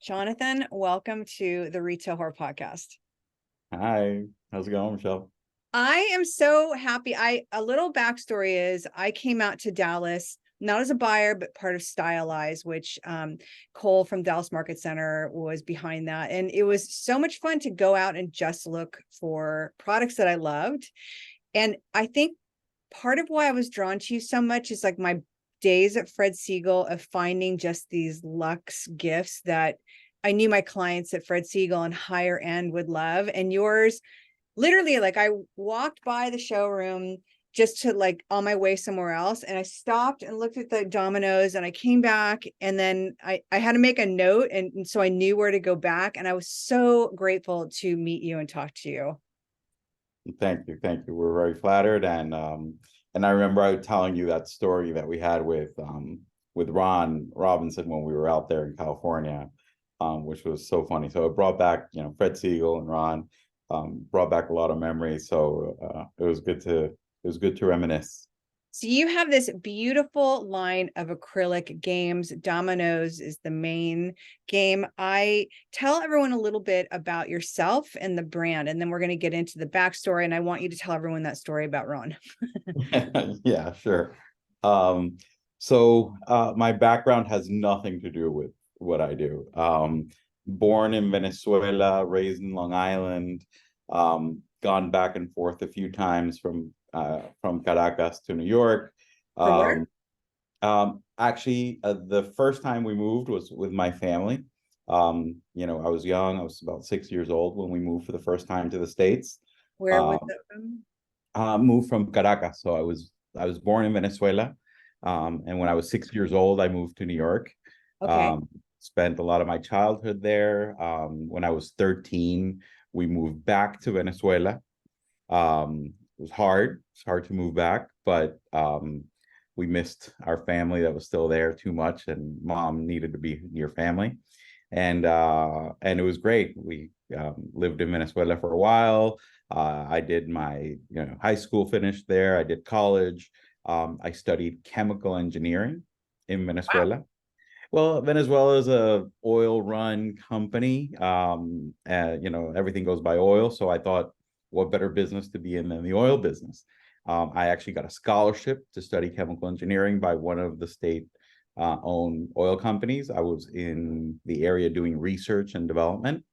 Jonathan, welcome to the Retail Horror Podcast. Hi, how's it going, Michelle? I am so happy. A little backstory is I came out to Dallas, not as a buyer, but part of Stylize, which Cole from Dallas Market Center was behind that. And it was so much fun to go out and just look for products that I loved. And I think part of why I was drawn to you so much is like my days at Fred Siegel of finding just these luxe gifts that I knew my clients at Fred Siegel and higher end would love. And yours, literally, like I walked by the showroom just to like on my way somewhere else. And I stopped and looked at the dominoes and I came back and then I had to make a note. And so I knew where to go back. And I was so grateful to meet you and talk to you. Thank you, thank you. We're very flattered, and I remember I was telling you that story that we had with Ron Robinson when we were out there in California, which was so funny. So it brought back, Fred Siegel and Ron, brought back a lot of memories. So it was good to reminisce. So you have this beautiful line of acrylic games. Dominoes is the main game. I tell everyone a little bit about yourself and the brand, and then we're going to get into the backstory. And I want you to tell everyone that story about Ron. Yeah, sure. So my background has nothing to do with what I do. Born in Venezuela, raised in Long Island, gone back and forth a few times from Caracas to New York. From where? Actually, the first time we moved was with my family. I was young. I was about 6 years old when we moved for the first time to the States. Where was it from? Moved from Caracas. So I was born in Venezuela. And when I was 6 years old, I moved to New York. Okay. Spent a lot of my childhood there. When I was 13, we moved back to Venezuela. It was hard. It's hard to move back, but we missed our family that was still there too much, and mom needed to be near family, and it was great. We lived in Venezuela for a while. I did my high school, finished there. I did college. I studied chemical engineering in Wow. Venezuela. Well, Venezuela is a oil run company. Everything goes by oil. So I thought, what better business to be in than the oil business? I actually got a scholarship to study chemical engineering by one of the state owned oil companies. I was in the area doing research and development,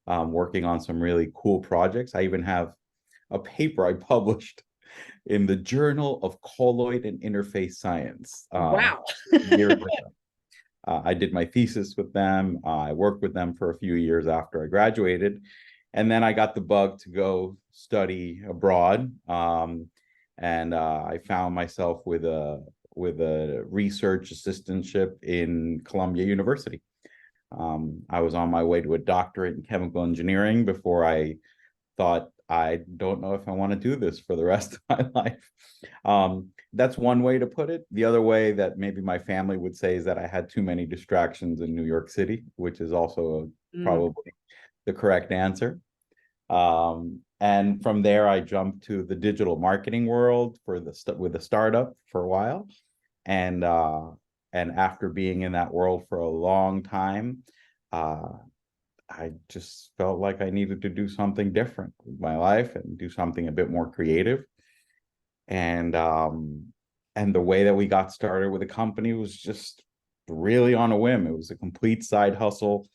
working on some really cool projects. I even have a paper I published in the Journal of Colloid and Interface Science. Wow. Years ago. I did my thesis with them. I worked with them for a few years after I graduated. And then I got the bug to go study abroad. And I found myself with a research assistantship in Columbia University. I was on my way to a doctorate in chemical engineering before I thought, I don't know if I want to do this for the rest of my life. That's one way to put it. The other way that maybe my family would say is that I had too many distractions in New York City, which is also probably the correct answer. And from there, I jumped to the digital marketing world with a startup for a while. And after being in that world for a long time, I just felt like I needed to do something different with my life and do something a bit more creative. And the way that we got started with the company was just really on a whim. It was a complete side hustle.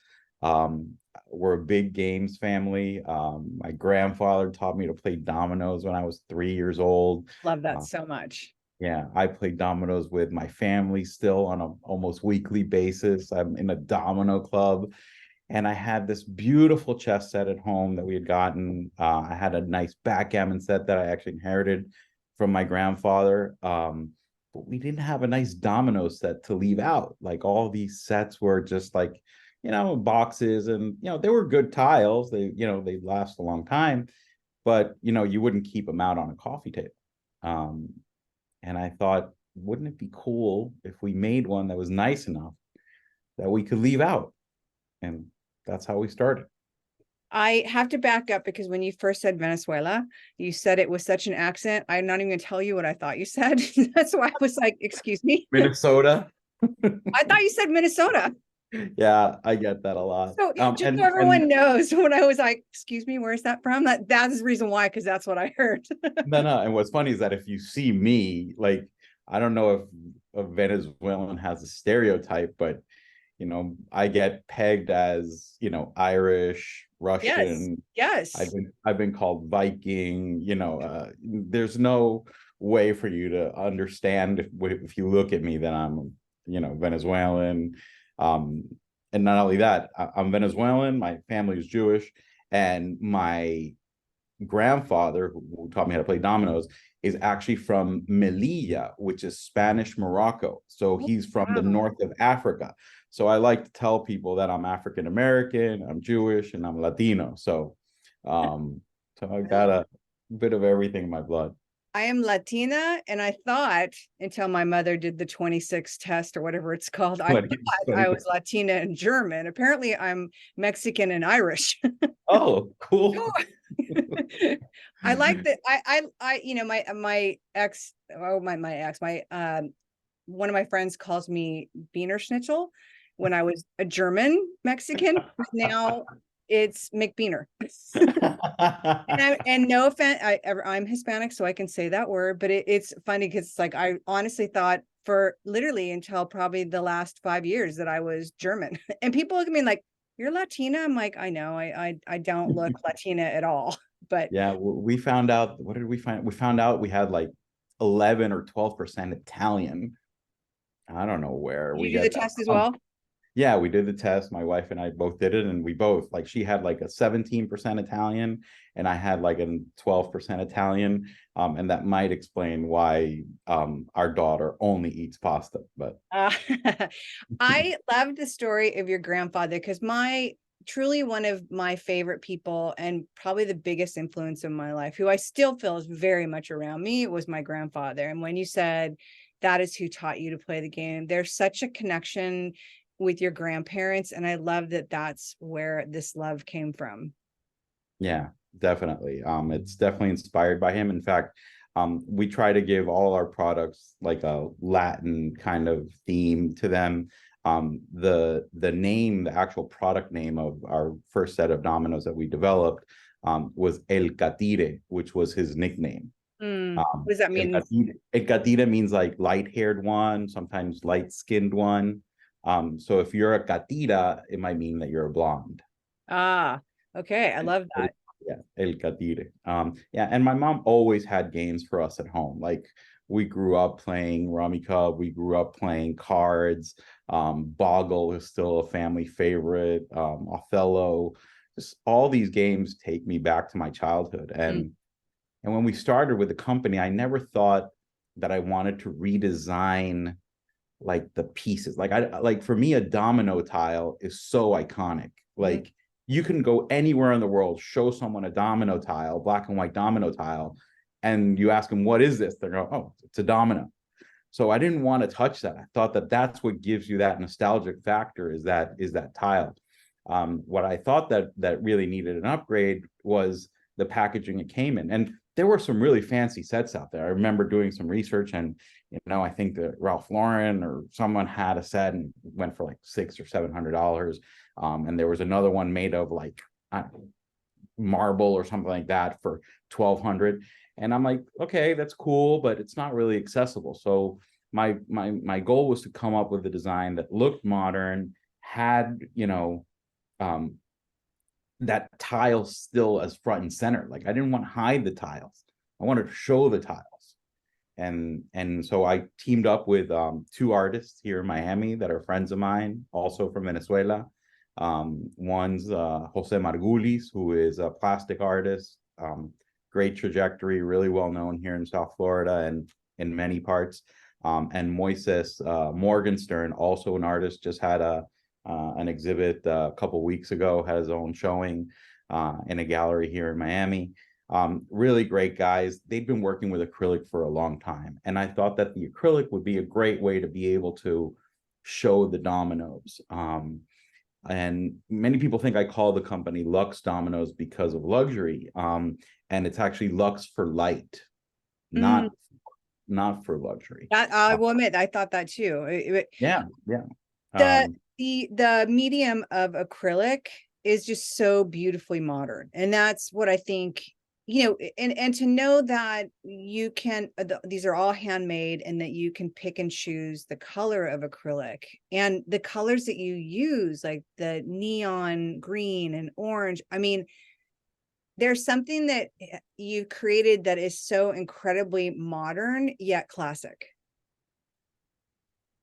We're a big games family. My grandfather taught me to play dominoes when I was 3 years old. Love that so much. Yeah, I play dominoes with my family still on an almost weekly basis. I'm in a domino club. And I had this beautiful chess set at home that we had gotten. I had a nice backgammon set that I actually inherited from my grandfather. But we didn't have a nice domino set to leave out. Like all these sets were just like, boxes, and they were good tiles. They last a long time, but you wouldn't keep them out on a coffee table. And I thought, wouldn't it be cool if we made one that was nice enough that we could leave out? And that's how we started. I have to back up because when you first said Venezuela, you said it with such an accent. I'm not even going to tell you what I thought you said. That's why I was like, excuse me. Minnesota. I thought you said Minnesota. Yeah, I get that a lot. So just so And everyone knows, when I was like, excuse me, where's that from? That's the reason why, because that's what I heard. no. And what's funny is that if you see me, like, I don't know if a Venezuelan has a stereotype, but I get pegged as, Irish, Yes, Russian. yes. I've been called Viking. There's no way for you to understand if you look at me that I'm, Venezuelan. Um, and not only that, I'm Venezuelan. My family is Jewish, and my grandfather, who taught me how to play dominoes, is actually from Melilla, which is Spanish Morocco. So Oh, he's from the wow. north of Africa. So I like to tell people that I'm African American, I'm Jewish, and I'm Latino. So I got a bit of everything in my blood. I am Latina, and I thought until my mother did the 26 test or whatever it's called, I thought I was Latina and German. Apparently, I'm Mexican and Irish. Oh, cool. I like that. My ex, oh, my ex, one of my friends calls me Beaner Schnitzel when I was a German Mexican. Now it's McBeaner. And no offense, I'm Hispanic, so I can say that word, but it's funny because it's like I honestly thought for literally until probably the last 5 years that I was German. And people look at me like, you're Latina. I'm like, I know, I don't look Latina at all. But Yeah, we found out. What did we find? We found out we had like 11 or 12% Italian. I don't know where you we do the get that test as from. well. Yeah, we did the test. My wife and I both did it, and we both, like, she had like a 17% Italian, and I had like a 12% Italian. And that might explain why our daughter only eats pasta. But Uh, I love the story of your grandfather because my truly one of my favorite people and probably the biggest influence in my life, who I still feel is very much around me, was my grandfather. And when you said that is who taught you to play the game, there's such a connection with your grandparents. And I love that that's where this love came from. yeah, definitely. It's definitely inspired by him. In fact, we try to give all our products like a Latin kind of theme to them. The name, the actual product name of our first set of dominoes that we developed was El Catire, which was his nickname. What does that mean? El Catire means like light-haired one, sometimes light-skinned one. So if you're a Catira, it might mean that you're a blonde. Ah, okay. I love that. Yeah, El Catire. Yeah, and my mom always had games for us at home. Like, we grew up playing Rummy Cub, we grew up playing cards. Boggle is still a family favorite. Othello, just all these games take me back to my childhood. Mm. And when we started with the company, I never thought that I wanted to redesign like the pieces. Like for me, a domino tile is so iconic. Like, you can go anywhere in the world, show someone a domino tile, black and white domino tile, and you ask them, what is this? They're going, oh, it's a domino. So I didn't want to touch that. I thought that that's what gives you that nostalgic factor, is that tile. What I thought that really needed an upgrade was the packaging it came in. And there were some really fancy sets out there. I remember doing some research, and I think that Ralph Lauren or someone had a set and went for like $600 or $700. And there was another one made of like, I don't know, marble or something like that for 1,200. And I'm like, okay, that's cool, but it's not really accessible. So my goal was to come up with a design that looked modern, had um, that tile still as front and center. Like, I didn't want to hide the tiles. I wanted to show the tiles. And so I teamed up with two artists here in Miami that are friends of mine, also from Venezuela. One's Jose Margulis, who is a plastic artist, great trajectory, really well known here in South Florida and in many parts. And Moises Morgenstern, also an artist, just had an exhibit a couple weeks ago, had his own showing in a gallery here in Miami. Really great guys. They've been working with acrylic for a long time. And I thought that the acrylic would be a great way to be able to show the dominoes. And many people think I call the company Luxe Dominoes because of luxury. And it's actually Luxe for light, Mm. not for luxury. That I will admit, I thought that too. Yeah, yeah. The Um, The medium of acrylic is just so beautifully modern, and that's what I think, and to know that you can these are all handmade, and that you can pick and choose the color of acrylic and the colors that you use, like the neon green and orange. I mean, there's something that you created that is so incredibly modern yet classic.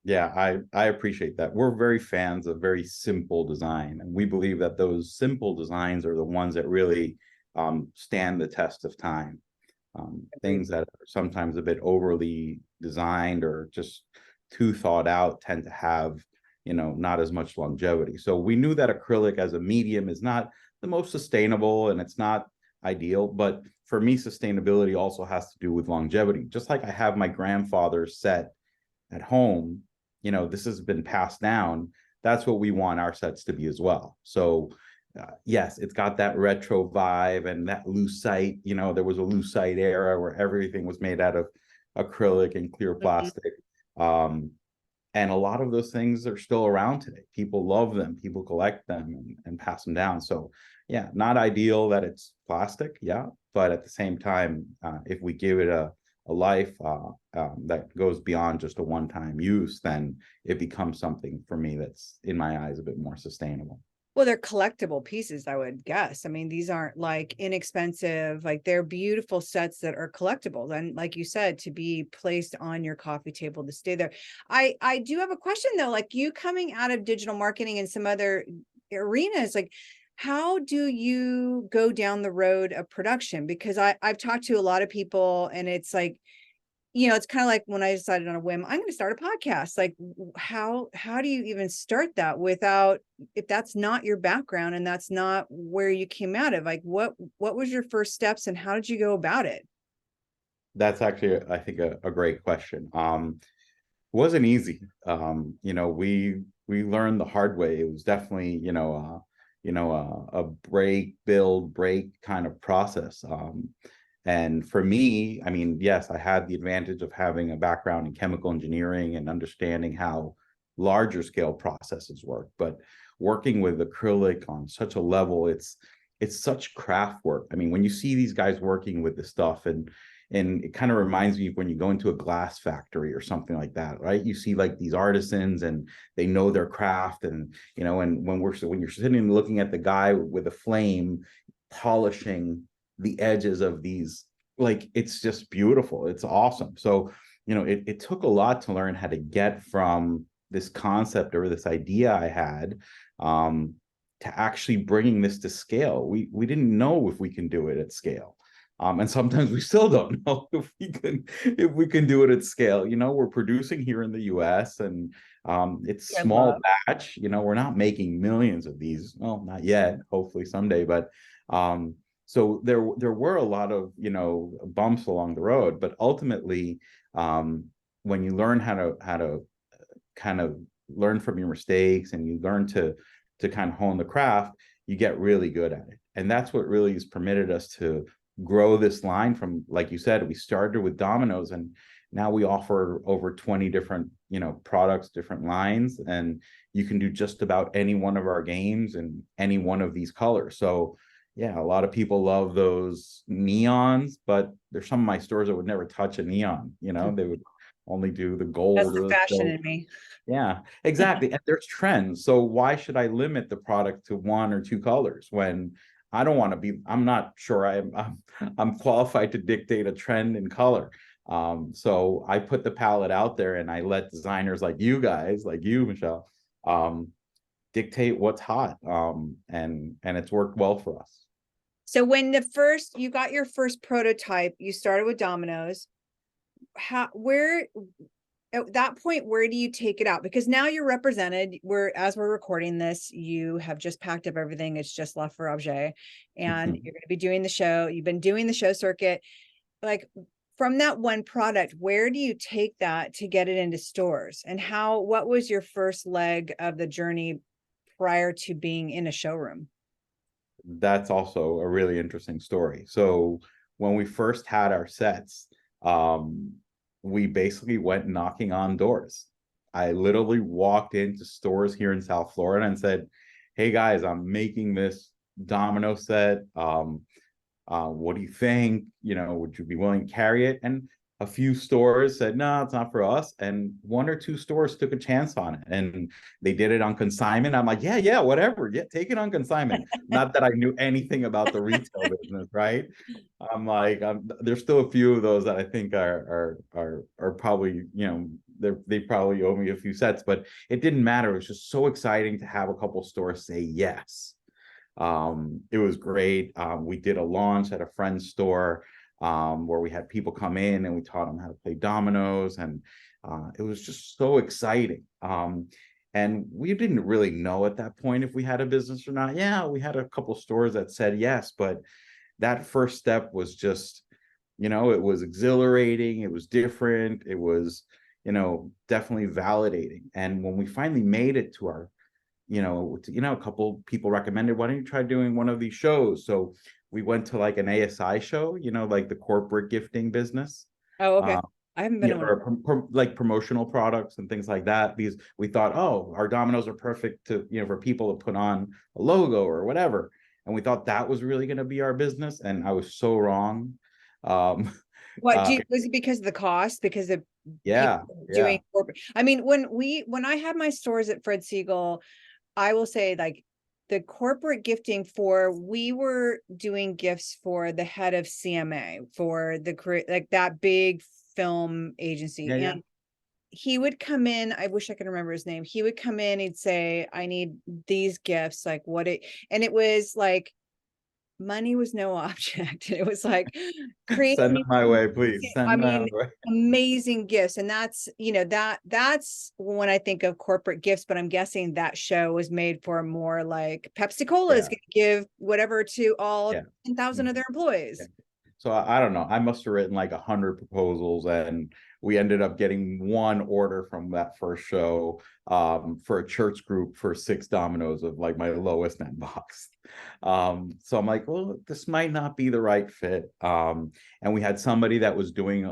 Yeah, I appreciate that. We're very fans of very simple design, and we believe that those simple designs are the ones that really stand the test of time. Agreed. Things that are sometimes a bit overly designed or just too thought out tend to have, not as much longevity. So we knew that acrylic as a medium is not the most sustainable and it's not ideal, but for me, sustainability also has to do with longevity. Just like I have my grandfather's set at home, this has been passed down. That's what we want our sets to be as well. So yes, it's got that retro vibe and that lucite. There was a lucite era where everything was made out of acrylic and clear Mhm. plastic. Um, and a lot of those things are still around today. People love them, people collect them and pass them down. So yeah, not ideal that it's plastic, yeah, but at the same time, if we give it a life that goes beyond just a one-time use, then it becomes something for me that's in my eyes a bit more sustainable. Well, they're collectible pieces, I would guess. I mean, these aren't like inexpensive, like they're beautiful sets that are collectibles. And like you said, to be placed on your coffee table to stay there. I do have a question though, like you coming out of digital marketing and some other arenas, like how do you go down the road of production? Because I've talked to a lot of people, and it's like, it's kind of like when I decided on a whim, I'm going to start a podcast. Like, how do you even start that without, if that's not your background and that's not where you came out of? Like, what was your first steps and how did you go about it? That's actually, I think, a great question. Wasn't easy. We learned the hard way. It was definitely, a break, build, break kind of process. And for me, I mean, yes, I had the advantage of having a background in chemical engineering and understanding how larger scale processes work. But working with acrylic on such a level, it's such craft work. I mean, when you see these guys working with the stuff, and it kind of reminds me of when you go into a glass factory or something like that, right? You see like these artisans and they know their craft, and and when you're sitting and looking at the guy with a flame polishing the edges of these, like, it's just beautiful, it's awesome. So it took a lot to learn how to get from this concept or this idea I had, to actually bringing this to scale. We didn't know if we can do it at scale. And sometimes we still don't know if we can do it at scale. We're producing here in the US, and it's I small love. batch. We're not making millions of these. Well, not yet, hopefully someday, but so there were a lot of bumps along the road, but ultimately, when you learn how to kind of learn from your mistakes, and you learn to kind of hone the craft, you get really good at it. And that's what really has permitted us to grow this line from, like you said, we started with Dominoes, and now we offer over 20 different products, different lines, and you can do just about any one of our games and any one of these colors. So yeah, a lot of people love those neons, but there's some of my stores that would never touch a neon. They would only do the That's gold the or the fashion silver. in me. Yeah, exactly. And there's trends. So why should I limit the product to one or two colors when I don't want to be, I'm not sure I'm qualified to dictate a trend in color. So I put the palette out there, and I let designers like you guys, like you, Michelle, dictate what's hot. And it's worked well for us. So when you got your first prototype, you started with Dominoes. Where at that point, where do you take it out? Because now you're represented. As we're recording this, you have just packed up everything. It's just left for objet, and you're going to be doing the show. You've been doing the show circuit. Like, from that one product, where do you take that to get it into stores? And what was your first leg of the journey prior to being in a showroom? That's also a really interesting story. So when we first had our sets, we basically went knocking on doors. I literally walked into stores here in South Florida and said, "Hey guys, I'm making this domino set. What do you think? You know, would you be willing to carry it?" And a few stores said, "No, it's not for us." And one or two stores took a chance on it, and they did it on consignment. I'm like, yeah, yeah, whatever. Yeah, take it on consignment. Not that I knew anything about the retail business, right? I'm like, there's still a few of those that I think are probably, you know, they probably owe me a few sets, but it didn't matter. It was just so exciting to have a couple stores say yes. It was great. We did a launch at a friend's store, where we had people come in and we taught them how to play dominoes, and it was just so exciting. And we didn't really know at that point if we had a business or not. Yeah, we had a couple stores that said yes, but that first step was just, you know, it was exhilarating, it was different, it was, you know, definitely validating. And when we finally made it to our, a couple people recommended, why don't you try doing one of these shows? So we went to like an ASI show, you know, like the corporate gifting business. Oh, okay. I haven't been Yeah, to one. or like promotional products and things like that, because we thought, oh, our dominoes are perfect to, you know, for people to put on a logo or whatever. And we thought that was really going to be our business. And I was so wrong. Um, What uh, was it because of the cost? Because of people yeah, yeah, doing corporate? I mean, when I had my stores at Fred Siegel, I will say like the corporate gifting we were doing gifts for the head of CMA for like that big film agency. yeah, yeah. And he would come in, I wish I could remember his name. He would come in, he'd say, I need these gifts, like and it was like money was no object. It was like Send them creating, my way, please. I Send them mean, my way. amazing gifts. And that's, that's when I think of corporate gifts, but I'm guessing that show was made for more like Pepsi Cola is Yeah, going to give whatever to all yeah. 10,000 of their employees. So I don't know. I must have written like 100 proposals, and we ended up getting one order from that first show, for a church group for 6 dominoes of like my lowest end box. So I'm like, well, this might not be the right fit. And we had somebody that was doing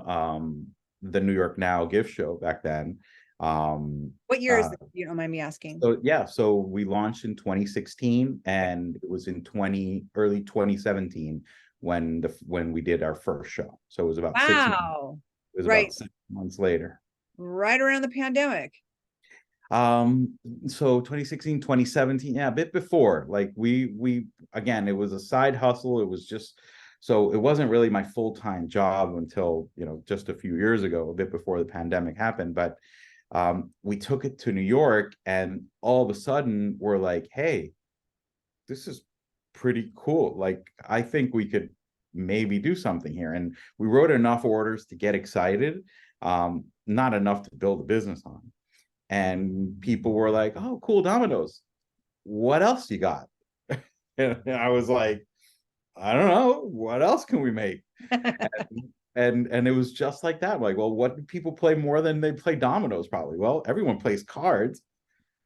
the New York Now gift show back then. What year is Uh, this? You don't mind me asking. so yeah, so we launched in 2016, and it was in early 2017 when we did our first show. So it was about 6 months. Wow. It was Right. about 6 months later. Right around the pandemic. So 2016, 2017, yeah, a bit before. Like we again, it was a side hustle. It was just, so it wasn't really my full-time job until, you know, just a few years ago, a bit before the pandemic happened. But we took it to New York, and all of a sudden we're like, hey, this is pretty cool. Like, I think we could maybe do something here. And we wrote enough orders to get excited, not enough to build a business on. And people were like, oh, cool, dominoes. What else you got? And I was like, I don't know. What else can we make? And it was just like that. I'm like, well, what do people play more than they play dominoes? Probably. Well, everyone plays cards.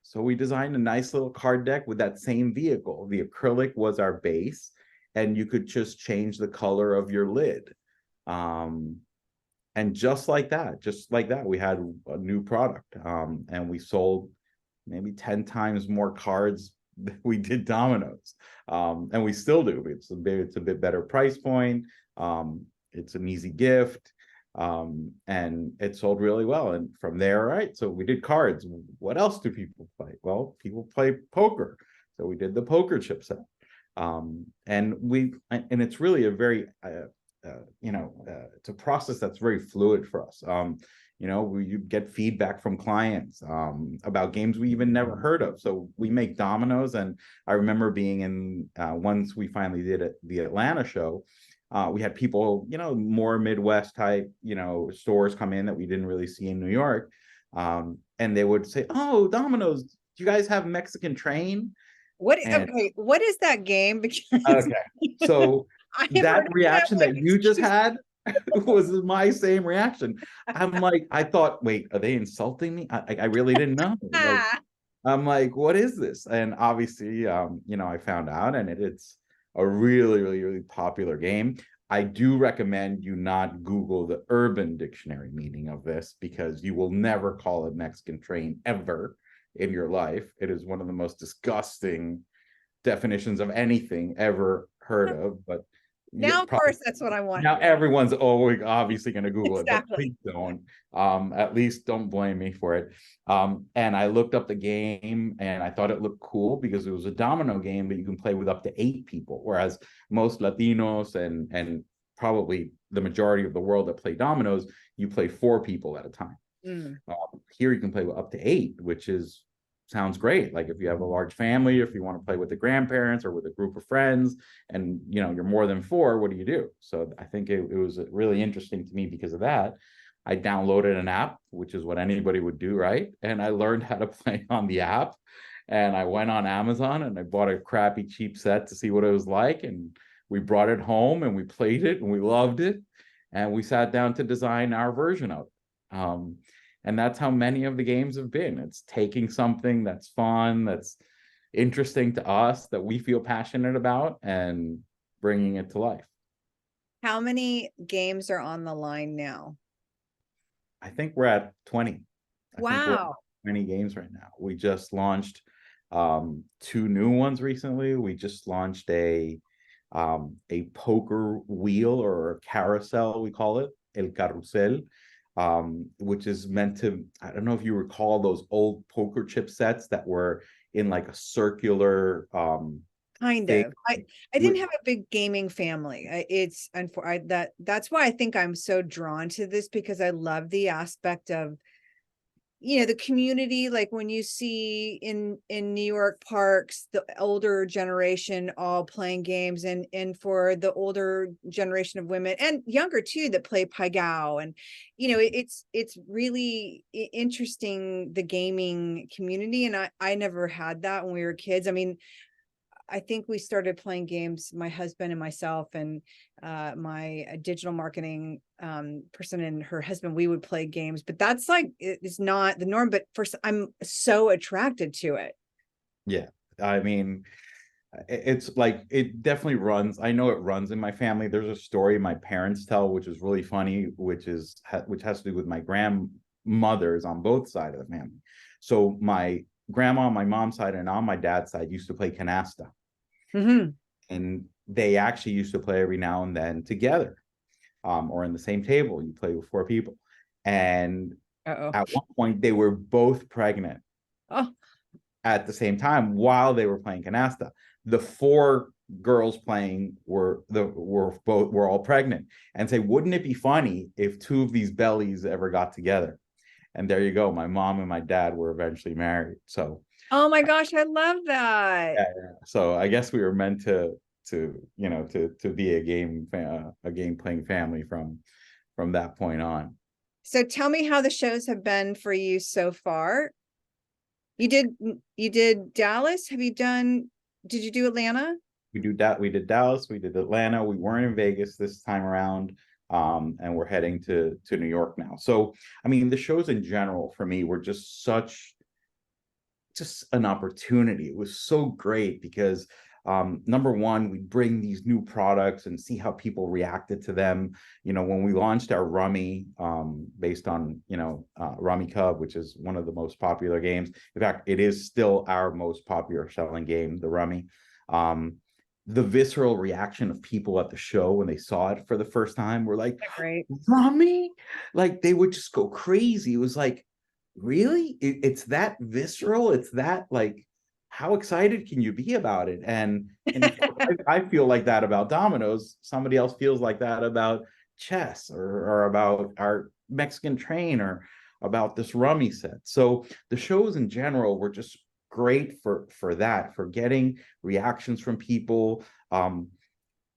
So we designed a nice little card deck with that same vehicle. The acrylic was our base, and you could just change the color of your lid. Um, and just like that, we had a new product. And we sold maybe 10 times more cards than we did dominoes. And we still do. It's a bit better price point. It's an easy gift. And it sold really well. And from there, right, so we did cards. What else do people play? Well, people play poker. So we did the poker chip set. And it's really a very, it's a process that's very fluid for us. You get feedback from clients about games we even never heard of. So we make dominoes, and I remember being in once we finally did it, the Atlanta show. We had people, more Midwest type, stores come in that we didn't really see in New York, and they would say, "Oh, dominoes, do you guys have Mexican Train?" And Okay, what is that game? Because okay, so I have that heard reaction that that you just had was my same reaction. I'm like, I thought, wait, are they insulting me? I really didn't know. Like, I'm like, what is this? And obviously, I found out, and it's a really, really, really popular game. I do recommend you not Google the Urban Dictionary meaning of this, because you will never call it Mexican train ever in your life. It is one of the most disgusting definitions of anything ever heard of, but Now, you of probably, course, that's what I want. now everyone's always obviously going to Google it, but Exactly. please don't. At least don't blame me for it. And I looked up the game and I thought it looked cool because it was a domino game, but you can play with up to 8 people, whereas most Latinos and probably the majority of the world that play dominoes, you play 4 people at a time. Mm. Here you can play with up to 8, which is sounds great. Like if you have a large family, if you want to play with the grandparents or with a group of friends, and you're more than 4, what do you do? So I think it was really interesting to me because of that. I downloaded an app, which is what anybody would do, right? And I learned how to play on the app. And I went on Amazon and I bought a crappy cheap set to see what it was like. And we brought it home and we played it and we loved it. And we sat down to design our version of it. And that's how many of the games have been. It's taking something that's fun, that's interesting to us, that we feel passionate about, and bringing it to life. How many games are on the line now? I think we're at 20. I think we're at Wow. 20 games right now. We just launched 2 new ones recently. We just launched a poker wheel, or a carousel, we call it, El Carrusel, which is meant to, I don't know if you recall those old poker chip sets that were in like a circular Kind thing. of. I didn't have a big gaming family. It's that's why I think I'm so drawn to this, because I love the aspect of the community. Like when you see in New York parks, the older generation all playing games, and for the older generation of women and younger too that play Paigao, and it's really interesting, the gaming community. And I never had that when we were kids. I mean, I think we started playing games, my husband and myself, and my digital marketing person and her husband, we would play games, but that's like, it's not the norm. But first, I'm so attracted to it. Yeah. I mean, it's like, it definitely runs. I know it runs in my family. There's a story my parents tell, which is really funny, which has to do with my grandmothers on both sides of the family. So my grandma on my mom's side and on my dad's side used to play canasta. Mm-hmm. And they actually used to play every now and then together, or in the same table. You play with 4 people. And Uh-oh. at one point, they were both pregnant Oh, at the same time while they were playing canasta. The 4 girls playing were all pregnant, and say, wouldn't it be funny if 2 of these bellies ever got together? And there you go. My mom and my dad were eventually married. So, oh my gosh, I love that. yeah. So I guess we were meant to be a game playing family from that point on. So tell me how the shows have been for you so far. You did Dallas. Did you do Atlanta? We did Dallas, we did Atlanta. We weren't in Vegas this time around. And we're heading to New York now. So I mean, the shows in general for me were just an opportunity. It was so great because number one, we bring these new products and see how people reacted to them. When we launched our Rummy, based on Rummy Cub, which is one of the most popular games. In fact, it is still our most popular selling game, the Rummy. The visceral reaction of people at the show when they saw it for the first time were like, Great. Rummy? Like they would just go crazy. It was like, really? It's that visceral? It's that, like, how excited can you be about it? And I feel like that about dominoes. Somebody else feels like that about chess, or about our Mexican train, or about this Rummy set. So the shows in general were just great for that, for getting reactions from people,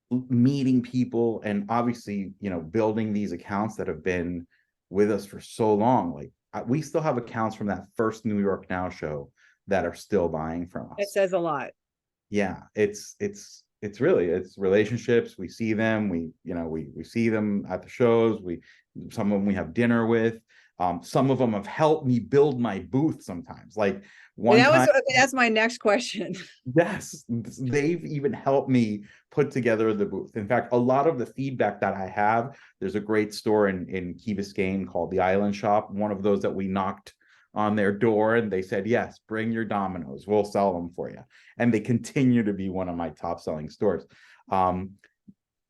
meeting people, and obviously building these accounts that have been with us for so long. Like we still have accounts from that first New York Now show that are still buying from It us. says a lot. Yeah, it's relationships. We see them, we see them at the shows, some of them we have dinner with. Some of them have helped me build my booth sometimes. Like one That was, time, okay, that's my next question. yes, they've even helped me put together the booth. In fact, a lot of the feedback that I have, there's a great store in Key Biscayne called the Island Shop, one of those that we knocked on their door and they said, yes, bring your dominoes, we'll sell them for you. And they continue to be one of my top selling stores.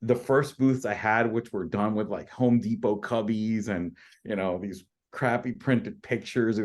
The first booths I had, which were done with like Home Depot cubbies and, you know, these crappy printed pictures.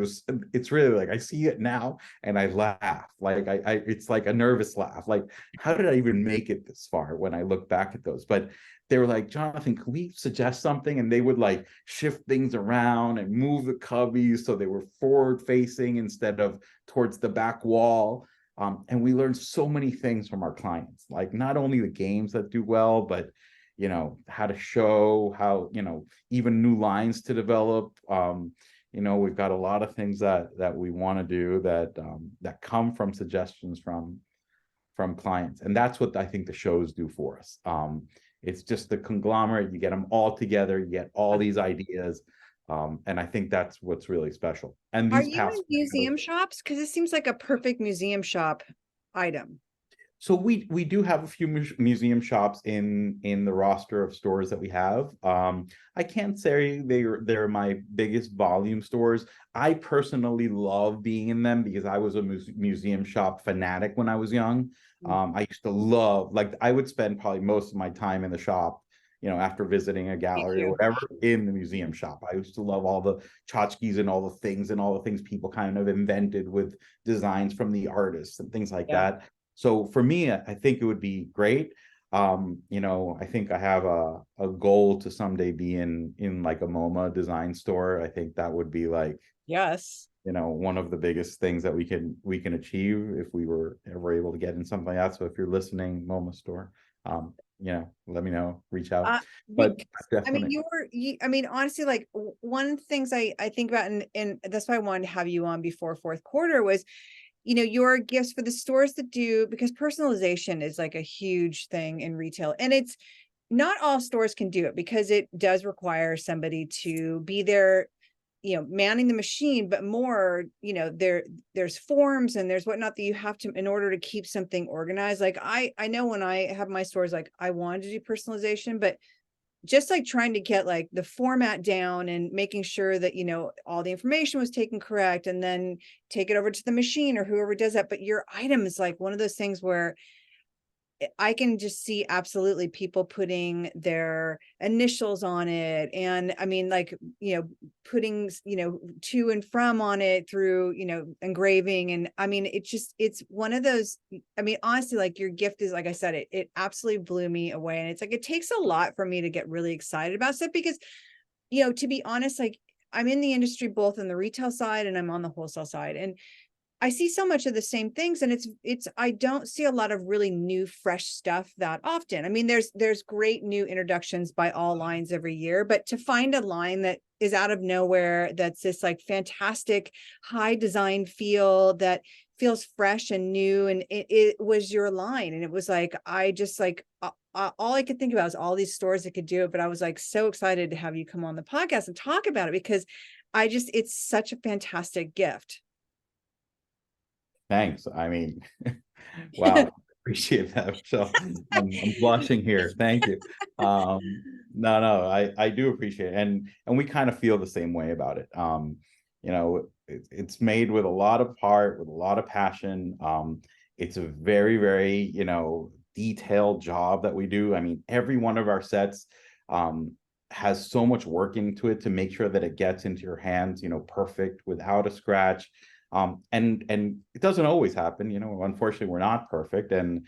It's really like, I see it now and I laugh. Like it's like a nervous laugh. Like, how did I even make it this far when I look back at those? But they were like, Jonathan, can we suggest something? And they would like shift things around and move the cubbies so they were forward facing instead of towards the back wall. And we learned so many things from our clients, like not only the games that do well, but, you know, how to show, how, you know, even new lines to develop. You know, we've got a lot of things that we want to do that come from suggestions from clients. And that's what I think the shows do for us. It's just the conglomerate, you get them all together, you get all these ideas. And I think that's what's really special. And Are these you past in museum shops? Because it seems like a perfect museum shop item. So we do have a few museum shops in the roster of stores that we have. I can't say they're my biggest volume stores. I personally love being in them because I was a museum shop fanatic when I was young. I used to love, like, I would spend probably most of my time in the shop, you know, after visiting a Me gallery or too. whatever, in the museum shop. I used to love all the tchotchkes and all the things people kind of invented with designs from the artists and things like Yeah. that. So for me, I think it would be great. You know, I think I have a goal to someday be in like a MoMA design store. I think that would be like, Yes. you know, one of the biggest things that we can achieve if we were ever able to get in something like that. So if you're listening, MoMA store, you know, let me know, reach out. But Because, I mean, definitely, I mean, honestly, like one of the things I think about, and that's why I wanted to have you on before fourth quarter was, you know, your gifts for the stores that do, because personalization is like a huge thing in retail. And it's not all stores can do it because it does require somebody to be there, you know, manning the machine, but more, you know, there's forms and there's whatnot that you have to, in order to keep something organized. Like I know when I have my stores, like I wanted to do personalization, but just like trying to get like the format down and making sure that, you know, all the information was taken correct and then take it over to the machine or whoever does that. But your item is like one of those things where I can just see absolutely people putting their initials on it. And I mean, like, you know, putting, you know, to and from on it through, you know, engraving. And I mean, it's one of those, I mean, honestly, like your gift is, like I said, it absolutely blew me away. And it's like, it takes a lot for me to get really excited about stuff because, you know, to be honest, like I'm in the industry, both on the retail side and I'm on the wholesale side. And I see so much of the same things, and I don't see a lot of really new, fresh stuff that often. I mean, there's great new introductions by all lines every year, but to find a line that is out of nowhere, that's this like fantastic high design feel that feels fresh and new, and it was your line, and it was like I just like all I could think about was all these stores that could do it, but I was like so excited to have you come on the podcast and talk about it because it's such a fantastic gift. thanks. I mean, wow, appreciate that. So I'm blushing here. Thank you. No, I do appreciate it. And we kind of feel the same way about it. You know, it's made with a lot of heart, with a lot of passion. It's a very, very, you know, detailed job that we do. I mean, every one of our sets has so much work into it to make sure that it gets into your hands, you know, perfect without a scratch. And it doesn't always happen, you know, unfortunately we're not perfect. And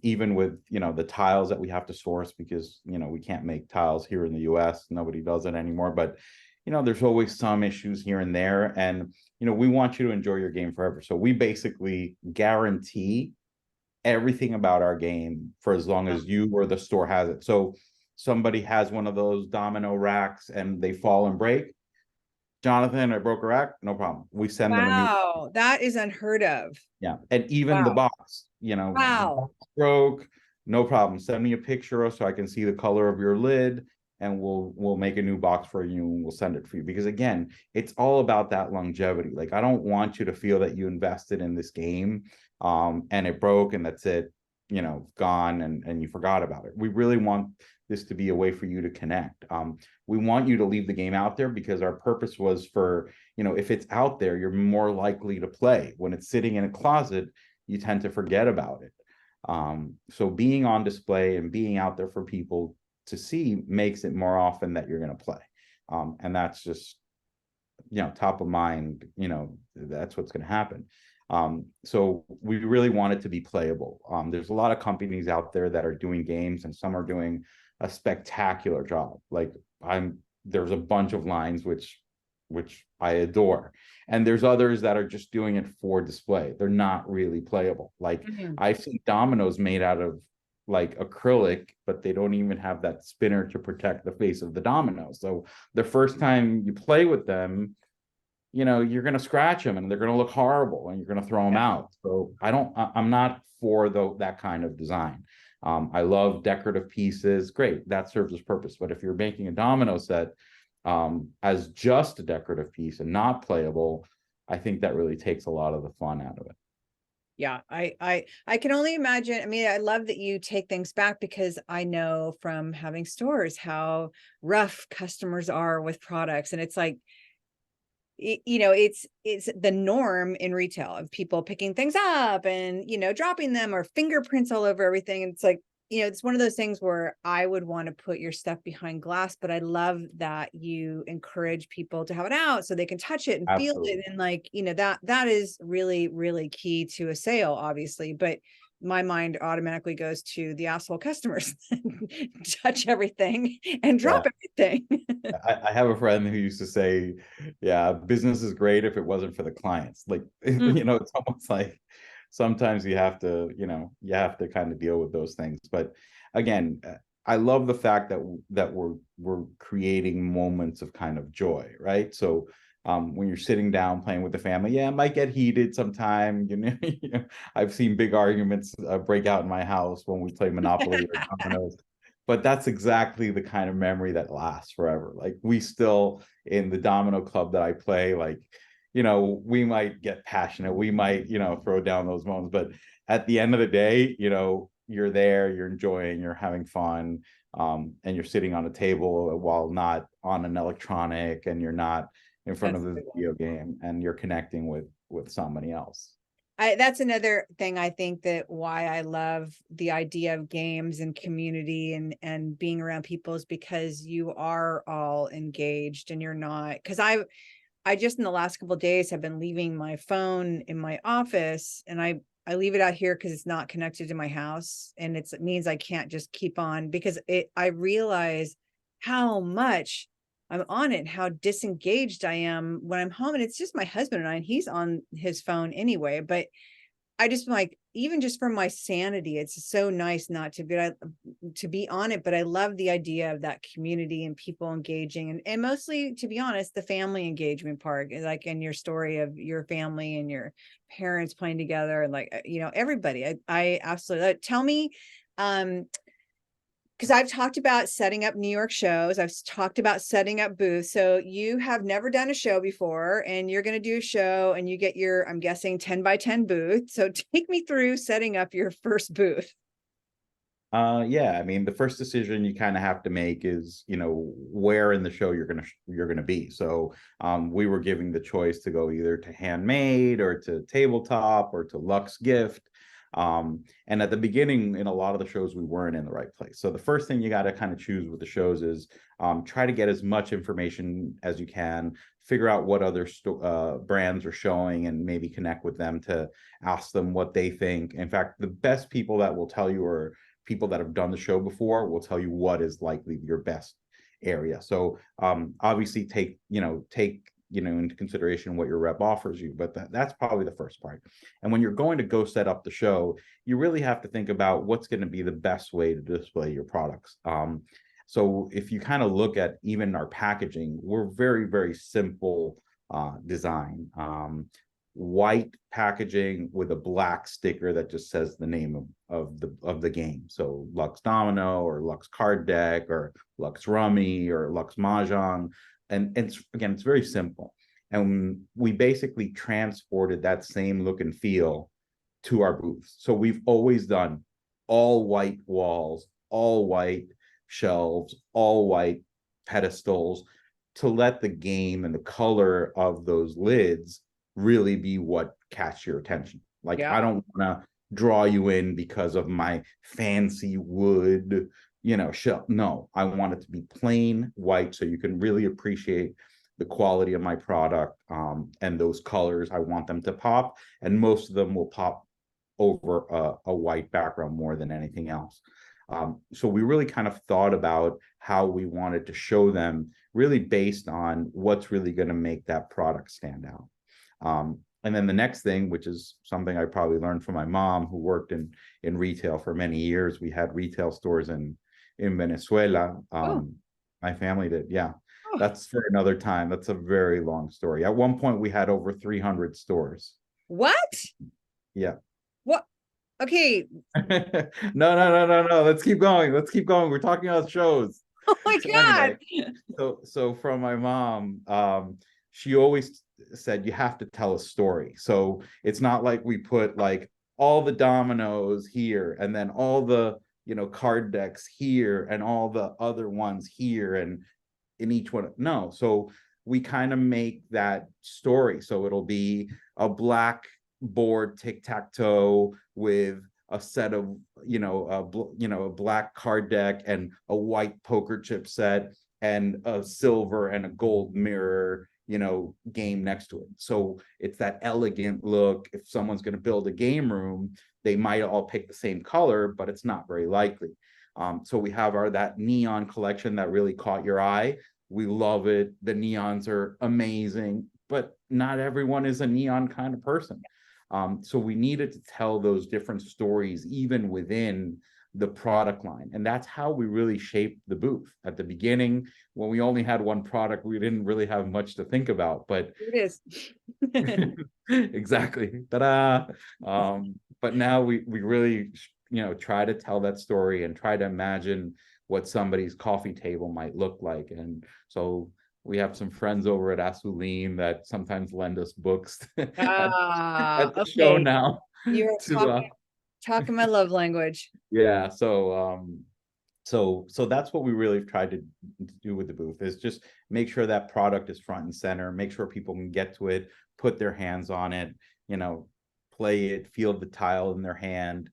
even with, you know, the tiles that we have to source because, you know, we can't make tiles here in the US, nobody does it anymore, but you know, there's always some issues here and there. And, you know, we want you to enjoy your game forever. So we basically guarantee everything about our game for as long as you or the store has it. So somebody has one of those domino racks and they fall and break, Jonathan, I broke a rack, no problem. We send them a new. Wow, that is unheard of. Yeah. And even the Wow. box, you know, the Wow. box broke, no problem. Send me a picture so I can see the color of your lid. and we'll make a new box for you and we'll send it for you. Because again, it's all about that longevity. Like, I don't want you to feel that you invested in this game and it broke and that's it, you know, gone, and you forgot about it. We really want this to be a way for you to connect. We want you to leave the game out there, because our purpose was for, you know, if it's out there, you're more likely to play. When it's sitting in a closet, you tend to forget about it. So being on display and being out there for people to see makes it more often that you're going to play. And that's just, you know, top of mind, you know, that's what's going to happen. So we really want it to be playable. There's a lot of companies out there that are doing games, and some are doing a spectacular job. Like, there's a bunch of lines which I adore. And there's others that are just doing it for display. They're not really playable. Like, I've seen dominoes made out of like acrylic, but they don't even have that spinner to protect the face of the domino. So the first time you play with them, you know, you're going to scratch them and they're going to look horrible and you're going to throw them out. So I'm not for that kind of design. I love decorative pieces. Great. That serves its purpose. But if you're making a domino set as just a decorative piece and not playable, I think that really takes a lot of the fun out of it. Yeah, I can only imagine. I mean, I love that you take things back, because I know from having stores how rough customers are with products. And it's like, you know, it's the norm in retail of people picking things up and, you know, dropping them, or fingerprints all over everything. And it's like, you know, it's one of those things where I would want to put your stuff behind glass, but I love that you encourage people to have it out so they can touch it and feel it. Absolutely. And like, you know, that is really, really key to a sale, obviously. But my mind automatically goes to the asshole customers touch everything and Yeah. drop everything. I have a friend who used to say, yeah, business is great if it wasn't for the clients. Like, Mm. you know, it's almost like sometimes you have to, you know, you have to kind of deal with those things. But again, I love the fact that we're creating moments of kind of joy, right? So when you're sitting down playing with the family, yeah, it might get heated sometime. You know, I've seen big arguments break out in my house when we play Monopoly or dominoes. But that's exactly the kind of memory that lasts forever. Like, we still, in the domino club that I play, like, you know, we might get passionate, we might, you know, throw down those moments, but at the end of the day, you know, you're there, you're enjoying, you're having fun, and you're sitting on a table while not on an electronic, and you're not in front of That's the video game, and you're connecting with somebody else. that's another thing I think that why I love the idea of games and community and being around people is because you are all engaged, and you're not, because I just in the last couple of days have been leaving my phone in my office, and I leave it out here because it's not connected to my house, and it means I can't just keep on, because I realize how much I'm on it, how disengaged I am when I'm home. And it's just my husband and I, and he's on his phone anyway. But I just like, even just for my sanity, it's so nice not to be on it. But I love the idea of that community and people engaging, and mostly, to be honest, the family engagement part, like in your story of your family and your parents playing together, and like, you know, everybody. I absolutely tell me, because I've talked about setting up New York shows. I've talked about setting up booths. So you have never done a show before, and you're going to do a show, and you get your, I'm guessing, 10 by 10 booth. So take me through setting up your first booth. Yeah, I mean, the first decision you kind of have to make is, you know, where in the show you're gonna be. So we were giving the choice to go either to handmade or to tabletop or to Luxe gift. And at the beginning, in a lot of the shows, we weren't in the right place. So the first thing you got to kind of choose with the shows is try to get as much information as you can, figure out what other brands are showing, and maybe connect with them to ask them what they think. In fact, the best people that will tell you are people that have done the show before, will tell you what is likely your best area. So obviously take into consideration what your rep offers you, but that's probably the first part. And when you're going to go set up the show, you really have to think about what's going to be the best way to display your products. So if you kind of look at even our packaging, we're very, very simple design. white packaging with a black sticker that just says the name of the game. So Luxe Domino or Luxe Card Deck or Luxe Rummy or Luxe Mahjong. And again, it's very simple. And we basically transported that same look and feel to our booths. So we've always done all white walls, all white shelves, all white pedestals, to let the game and the color of those lids really be what catch your attention. Like, Yeah. I don't want to draw you in because of my fancy wood, shelf. No, I want it to be plain white so you can really appreciate the quality of my product, and those colors. I want them to pop, and most of them will pop over a white background more than anything else. So we really kind of thought about how we wanted to show them, really based on what's really going to make that product stand out. And then the next thing, which is something I probably learned from my mom, who worked in retail for many years. We had retail stores in Venezuela. Oh. My family did. Yeah. Oh. That's for another time. That's a very long story. At one point, we had over 300 stores. What? Yeah. What? Okay. No. Let's keep going. We're talking about shows. Oh my So God. anyway, so from my mom, she always said you have to tell a story. So it's not like we put like all the dominoes here and then all the card decks here and all the other ones here and in each one. No, so we kind of make that story. So it'll be a black board tic-tac-toe with a set of a black card deck and a white poker chip set and a silver and a gold mirror game next to it. So it's that elegant look. If someone's going to build a game room, they might all pick the same color, but it's not very likely. So we have that neon collection that really caught your eye. We love it. The neons are amazing, but not everyone is a neon kind of person. So we needed to tell those different stories even within the product line. And that's how we really shaped the booth. At the beginning, when we only had one product, we didn't really have much to think about, but it is. exactly. Ta-da! But now we really, try to tell that story and try to imagine what somebody's coffee table might look like. And so we have some friends over at Azuline that sometimes lend us books at the show now. You're talking my love language. Yeah. So that's what we really tried to do with the booth, is just make sure that product is front and center, make sure people can get to it, put their hands on it, play it, feel the tile in their hand,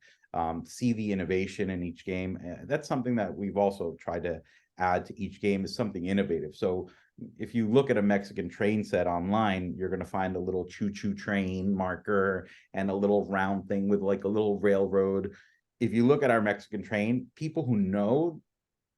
see the innovation in each game. That's something that we've also tried to add to each game, is something innovative. So if you look at a Mexican train set online, you're going to find a little choo-choo train marker and a little round thing with like a little railroad. If you look at our Mexican train, people who know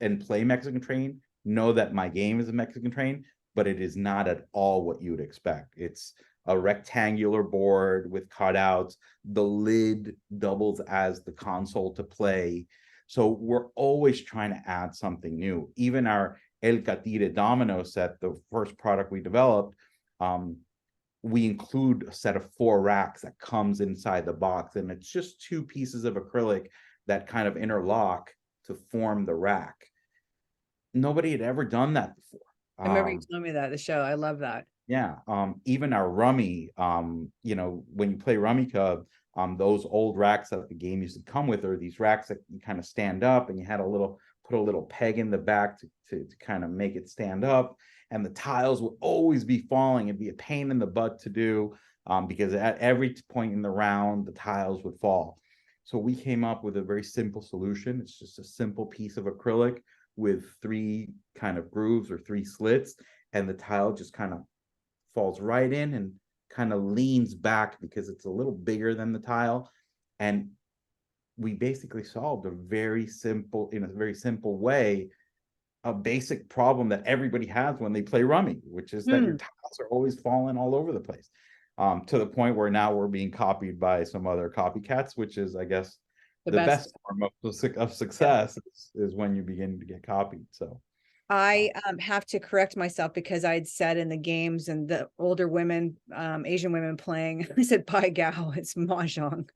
and play Mexican train know that my game is a Mexican train, but it is not at all what you would expect. It's a rectangular board with cutouts. The lid doubles as the console to play. So we're always trying to add something new. Even our El Catire domino set, the first product we developed, we include a set of 4 racks that comes inside the box, and it's just 2 pieces of acrylic that kind of interlock to form the rack. Nobody had ever done that before. I remember you telling me that at the show. I love that. Yeah. Even our rummy, when you play Rummy Cub, those old racks that the game used to come with are these racks that you kind of stand up, and you had put a little peg in the back to kind of make it stand up. And the tiles would always be falling. It'd be a pain in the butt to do, because at every point in the round, the tiles would fall. So we came up with a very simple solution. It's just a simple piece of acrylic with 3 kind of grooves or 3 slits, and the tile just kind of falls right in and kind of leans back because it's a little bigger than the tile. And we basically solved in a very simple way, a basic problem that everybody has when they play rummy, which is that your tiles are always falling all over the place, to the point where now we're being copied by some other copycats, which is, I guess, the best form of success is when you begin to get copied. So I have to correct myself because I'd said in the games and the older women, Asian women playing, I said Pai Gao, it's Mahjong.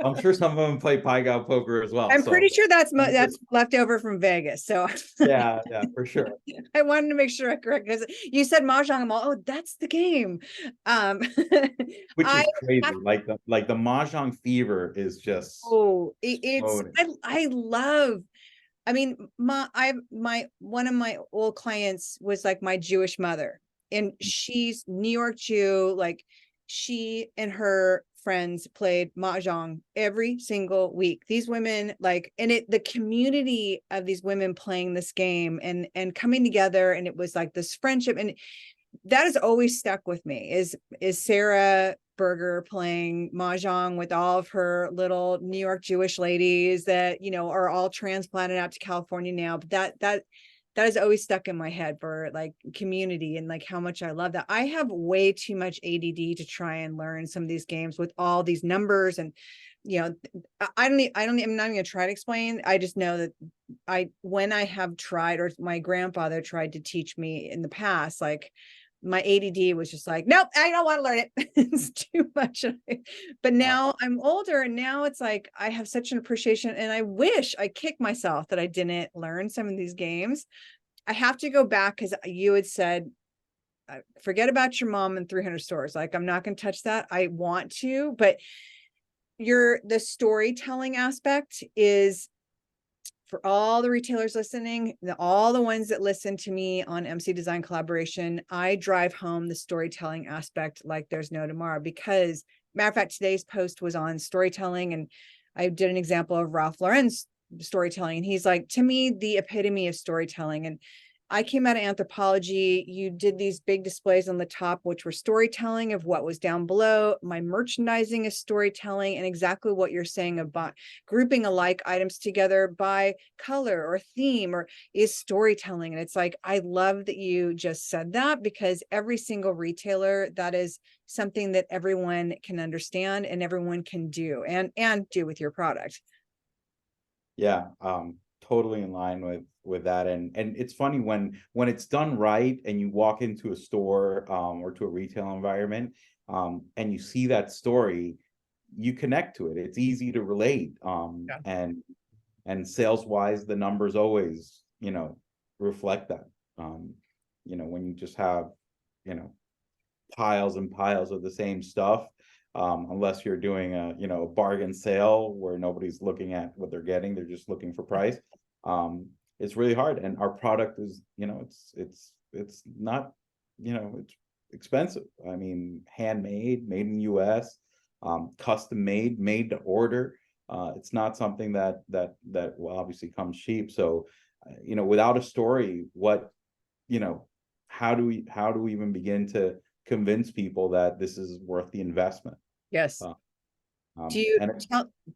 I'm sure some of them play Pai Gow poker as well. I'm So pretty sure I'm that's just, left over from Vegas. So yeah, yeah, for sure. I wanted to make sure I correct because you said Mahjong. I'm all, oh, that's the game. Um, Which I is crazy. have, Like the Mahjong fever is just oh, it's, exploding. I love, I mean, my one of my old clients was like my Jewish mother, and she's New York Jew. Like she and her friends played mahjong every single week. These women like, and it the community of these women playing this game and coming together, and it was like this friendship, and that has always stuck with me. Is Sarah Berger playing mahjong with all of her little New York Jewish ladies that are all transplanted out to California now. But that has always stuck in my head for like community and like how much I love that. I have way too much ADD to try and learn some of these games with all these numbers and I'm not even gonna try to explain. I just know that when I have tried, or my grandfather tried to teach me in the past, like my ADD was just like, nope, I don't want to learn it. It's too much. But now I'm older, and now it's like I have such an appreciation, and I wish I kick myself that I didn't learn some of these games. I have to go back because you had said, forget about your mom and 300 stores. Like, I'm not going to touch that. I want to, but the storytelling aspect is for all the retailers listening, all the ones that listen to me on MC Design Collaboration. I drive home the storytelling aspect like there's no tomorrow, because matter of fact, today's post was on storytelling, and I did an example of Ralph Lauren's storytelling, and he's like, to me, the epitome of storytelling. And I came out of anthropology. You did these big displays on the top, which were storytelling of what was down below. My merchandising is storytelling, and exactly what you're saying about grouping alike items together by color or theme or is storytelling. And it's like, I love that you just said that, because every single retailer, that is something that everyone can understand and everyone can do and do with your product. Yeah, totally in line with that. And it's funny when it's done right and you walk into a store or to a retail environment and you see that story, you connect to it. It's easy to relate. Yeah. And sales wise, the numbers always, reflect that. When you just have, you know, piles and piles of the same stuff, unless you're doing a bargain sale where nobody's looking at what they're getting, they're just looking for price. It's really hard, and our product is, it's not, it's expensive. I mean, handmade, made in the US, custom made to order. It's not something that will obviously come cheap. So without a story, you know how do we even begin to convince people that this is worth the investment? Yes. Uh, Do you and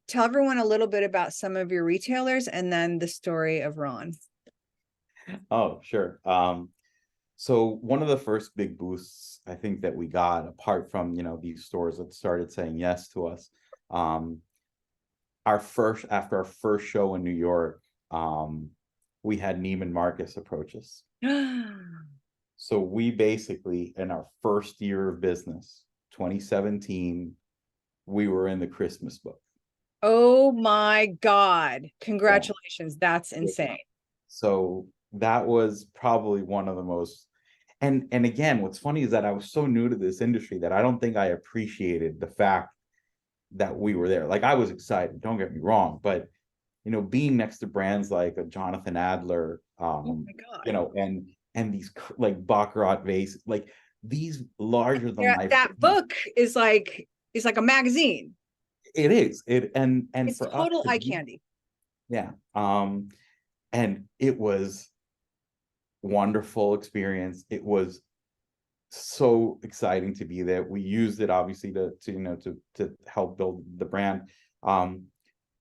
tell everyone a little bit about some of your retailers and then the story of Ron? oh, sure. So one of the first big boosts I think that we got, apart from these stores that started saying yes to us, after our first show in New York, we had Neiman Marcus approach us. So we basically, in our first year of business, 2017, we were in the Christmas book. Oh my God. Yeah. Congratulations. That's insane. So that was probably one of the most, and again, what's funny is that I was so new to this industry that I don't think I appreciated the fact that we were there. Like, I was excited, don't get me wrong, but being next to brands like a Jonathan Adler, Oh my God. and these like Baccarat vase, like these larger than Yeah, life. that book is like a magazine. It is it, and It's for us total to eye be, candy. yeah, and it was wonderful experience. It was so exciting to be there. We used it obviously to help build the brand.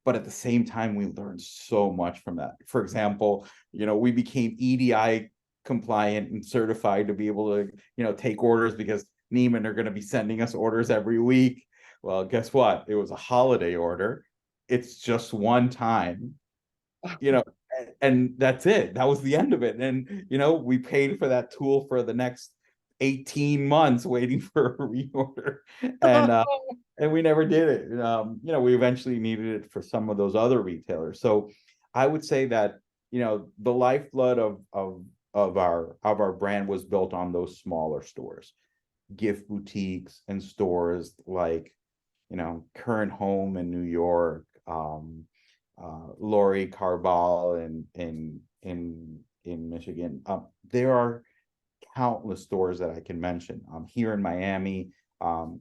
But at the same time, we learned so much from that. For example, we became EDI compliant and certified to be able to, take orders, because Neiman are going to be sending us orders every week. Well, guess what? It was a holiday order. It's just one time, and that's it. That was the end of it. And we paid for that tool for the next 18 months waiting for a reorder. And we never did it. We eventually needed it for some of those other retailers. So I would say that, the lifeblood of our brand was built on those smaller stores, gift boutiques and stores like, Current Home in New York, Lori Carball in Michigan. There are countless stores that I can mention. Here in Miami,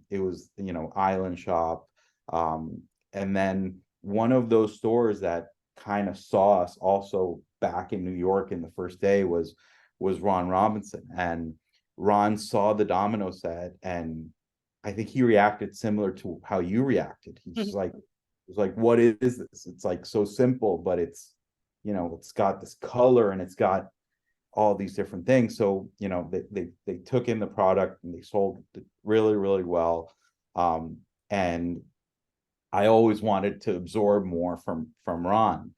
it was, Island Shop. And then one of those stores that kind of saw us also back in New York in the first day was Ron Robinson. And Ron saw the domino set, and I think he reacted similar to how you reacted. He's just like, what is this? It's like so simple, but it's got this color and it's got all these different things. So they took in the product and they sold it really, really well. And I always wanted to absorb more from Ron.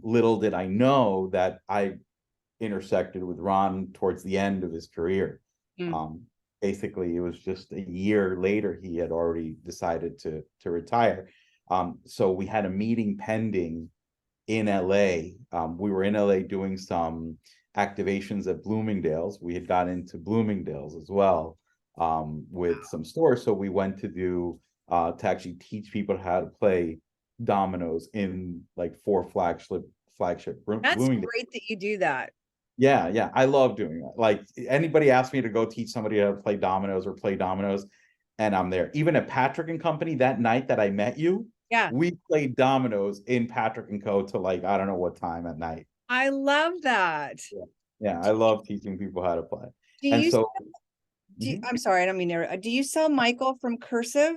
Little did I know that I intersected with Ron towards the end of his career. Basically, it was just a year later he had already decided to retire. So we had a meeting pending in LA. We were in LA doing some activations at Bloomingdale's. We had got into Bloomingdale's as well, with some stores. So we went to actually teach people how to play dominoes in like 4 flagship That's Bloomingdale's. great that you do that. Yeah, I love doing that. Like, anybody asks me to go teach somebody how to play dominoes or play dominoes, and I'm there. Even at Patrick and Company, that night that I met you, Yeah, we played dominoes in Patrick and Co. to, like, I don't know what time at night. I love that. Yeah, I love teaching people how to play. Do And you, so, I'm sorry, I don't mean to, do you sell Michael from Cursive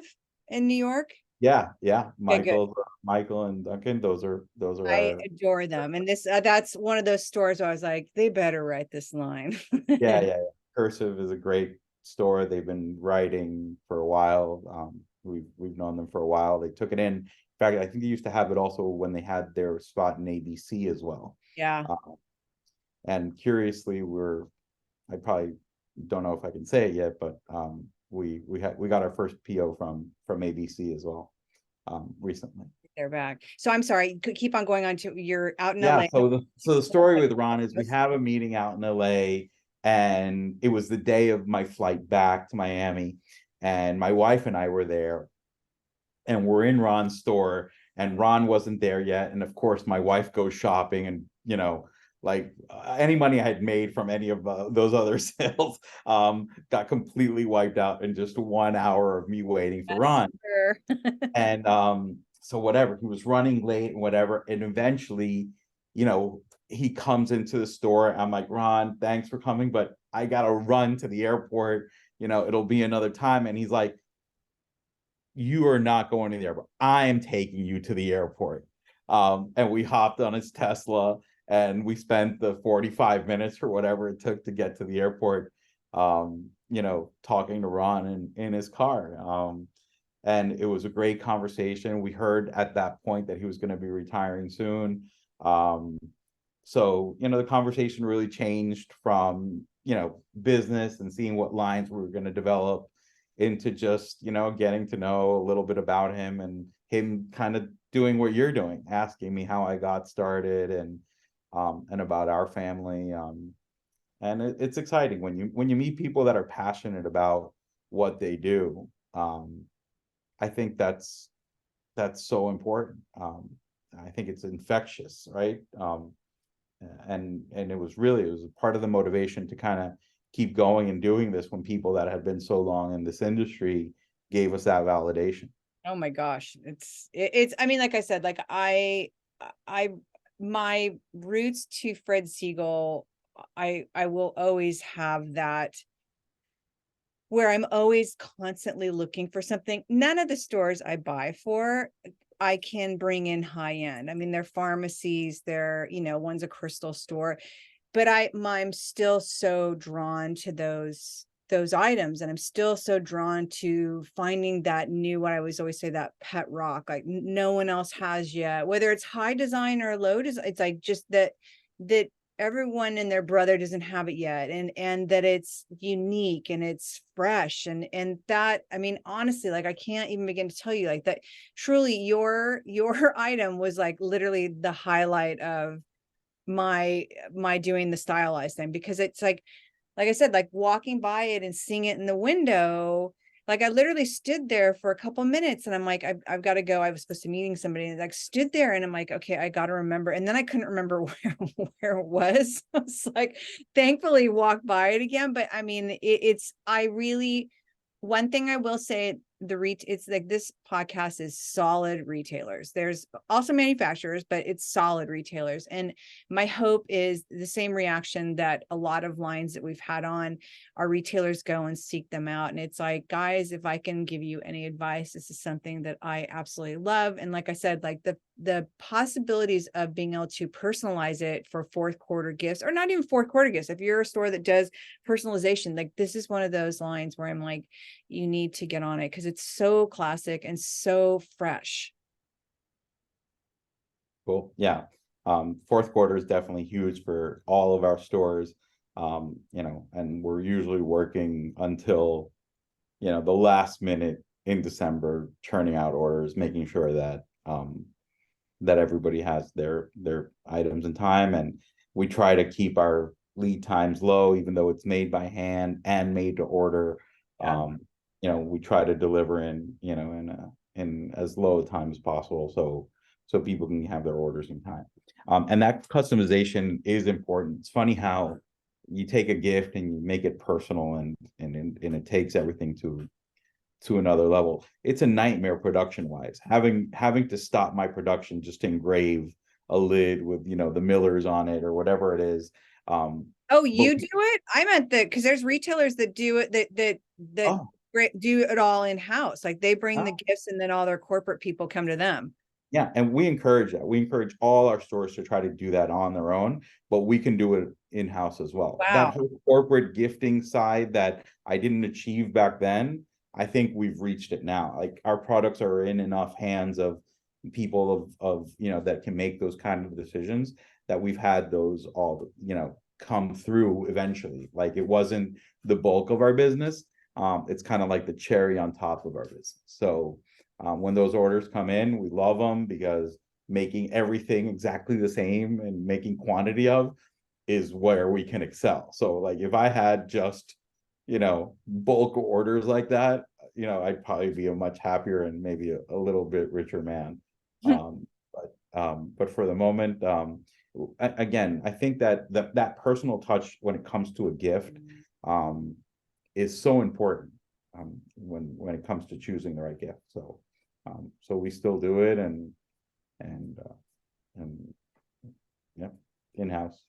in New York? yeah, Okay, good. Michael and Duncan, those are I our, adore them. And this, that's one of those stores where I was like, they better write this line. yeah. Cursive is a great store. They've been writing for a while. We've known them for a while. They took it in. In fact, I think they used to have it also when they had their spot in ABC as well. Yeah. And curiously, I probably don't know if I can say it yet, but we got our first PO from ABC as well, recently. They're back. So I'm sorry, keep on going on to you're out in Yeah, LA. so the story with Ron is we have a meeting out in LA, and it was the day of my flight back to Miami, and my wife and I were there, and we're in Ron's store, and Ron wasn't there yet. And of course, my wife goes shopping, and like any money I had made from any of those other sales got completely wiped out in just 1 hour of me waiting for Ron. Sure. And so whatever, he was running late and whatever, and eventually, he comes into the store. I'm like, Ron, thanks for coming, but I gotta run to the airport. It'll be another time. And he's like, you are not going to the airport. I am taking you to the airport. And we hopped on his Tesla, and we spent the 45 minutes or whatever it took to get to the airport, talking to Ron in his car. And it was a great conversation. We heard at that point that he was going to be retiring soon. So, the conversation really changed from, business and seeing what lines we were going to develop into just, getting to know a little bit about him, and him kind of doing what you're doing, asking me how I got started, and about our family. And it's exciting when you meet people that are passionate about what they do. I think that's so important. I think it's infectious, right? And it was part of the motivation to kind of keep going and doing this, when people that had been so long in this industry gave us that validation. Oh my gosh. It's, I mean, like I said, like I, my roots to Fred Siegel, I will always have that, where I'm always constantly looking for something. None of the stores I buy for, I can bring in high end. I mean, they're pharmacies, they're, one's a crystal store, but I'm still so drawn to those those items, and I'm still so drawn to finding that new, what I always say, that pet rock, like no one else has yet, whether it's high design or low design. It's like just that everyone and their brother doesn't have it yet, and that it's unique and it's fresh, and that, I mean, honestly, like I can't even begin to tell you, like, that truly your item was like literally the highlight of my doing the stylized thing, because it's like I said, like walking by it and seeing it in the window, like I literally stood there for a couple minutes and I'm like, I've got to go. I was supposed to meeting somebody, and like stood there and I'm like, okay, I got to remember. And then I couldn't remember where it was. I was like, thankfully walked by it again. But I mean, I really, one thing I will say, it's like this podcast is solid retailers. There's also manufacturers, but it's solid retailers. And my hope is the same reaction that a lot of lines that we've had on, our retailers go and seek them out. And it's like, guys, if I can give you any advice, this is something that I absolutely love. And like I said, like the possibilities of being able to personalize it for fourth quarter gifts, or not even fourth quarter gifts. If you're a store that does personalization, like this is one of those lines where I'm like, you need to get on it because it's so classic and so fresh. Cool. Yeah. Fourth quarter is definitely huge for all of our stores. And we're usually working until, the last minute in December, churning out orders, making sure that that everybody has their items in time. And we try to keep our lead times low, even though it's made by hand and made to order. Yeah. We try to deliver in as low a time as possible, so people can have their orders in time. And that customization is important. It's funny how you take a gift and you make it personal, and it takes everything to another level. It's a nightmare production wise. Having to stop my production just to engrave a lid with the Millers on it or whatever it is. Oh, you do it? I meant that because there's retailers that do it, that Oh, do it all in house. Like they bring the oh, gifts and then all their corporate people come to them. yeah, and we encourage that. We encourage all our stores to try to do that on their own, but we can do it in-house as well. That Wow. whole corporate gifting side that I didn't achieve back then, I think we've reached it now. Like our products are in enough hands of people of that can make those kind of decisions, that we've had those all come through eventually. Like it wasn't the bulk of our business. It's kind of like the cherry on top of our business. So when those orders come in, we love them because making everything exactly the same and making quantity of is where we can excel. So like if I had just, bulk orders like that, I'd probably be a much happier and maybe a little bit richer man. But for the moment, again, I think that personal touch when it comes to a gift is so important when it comes to choosing the right gift. So we still do it, and yeah, in-house.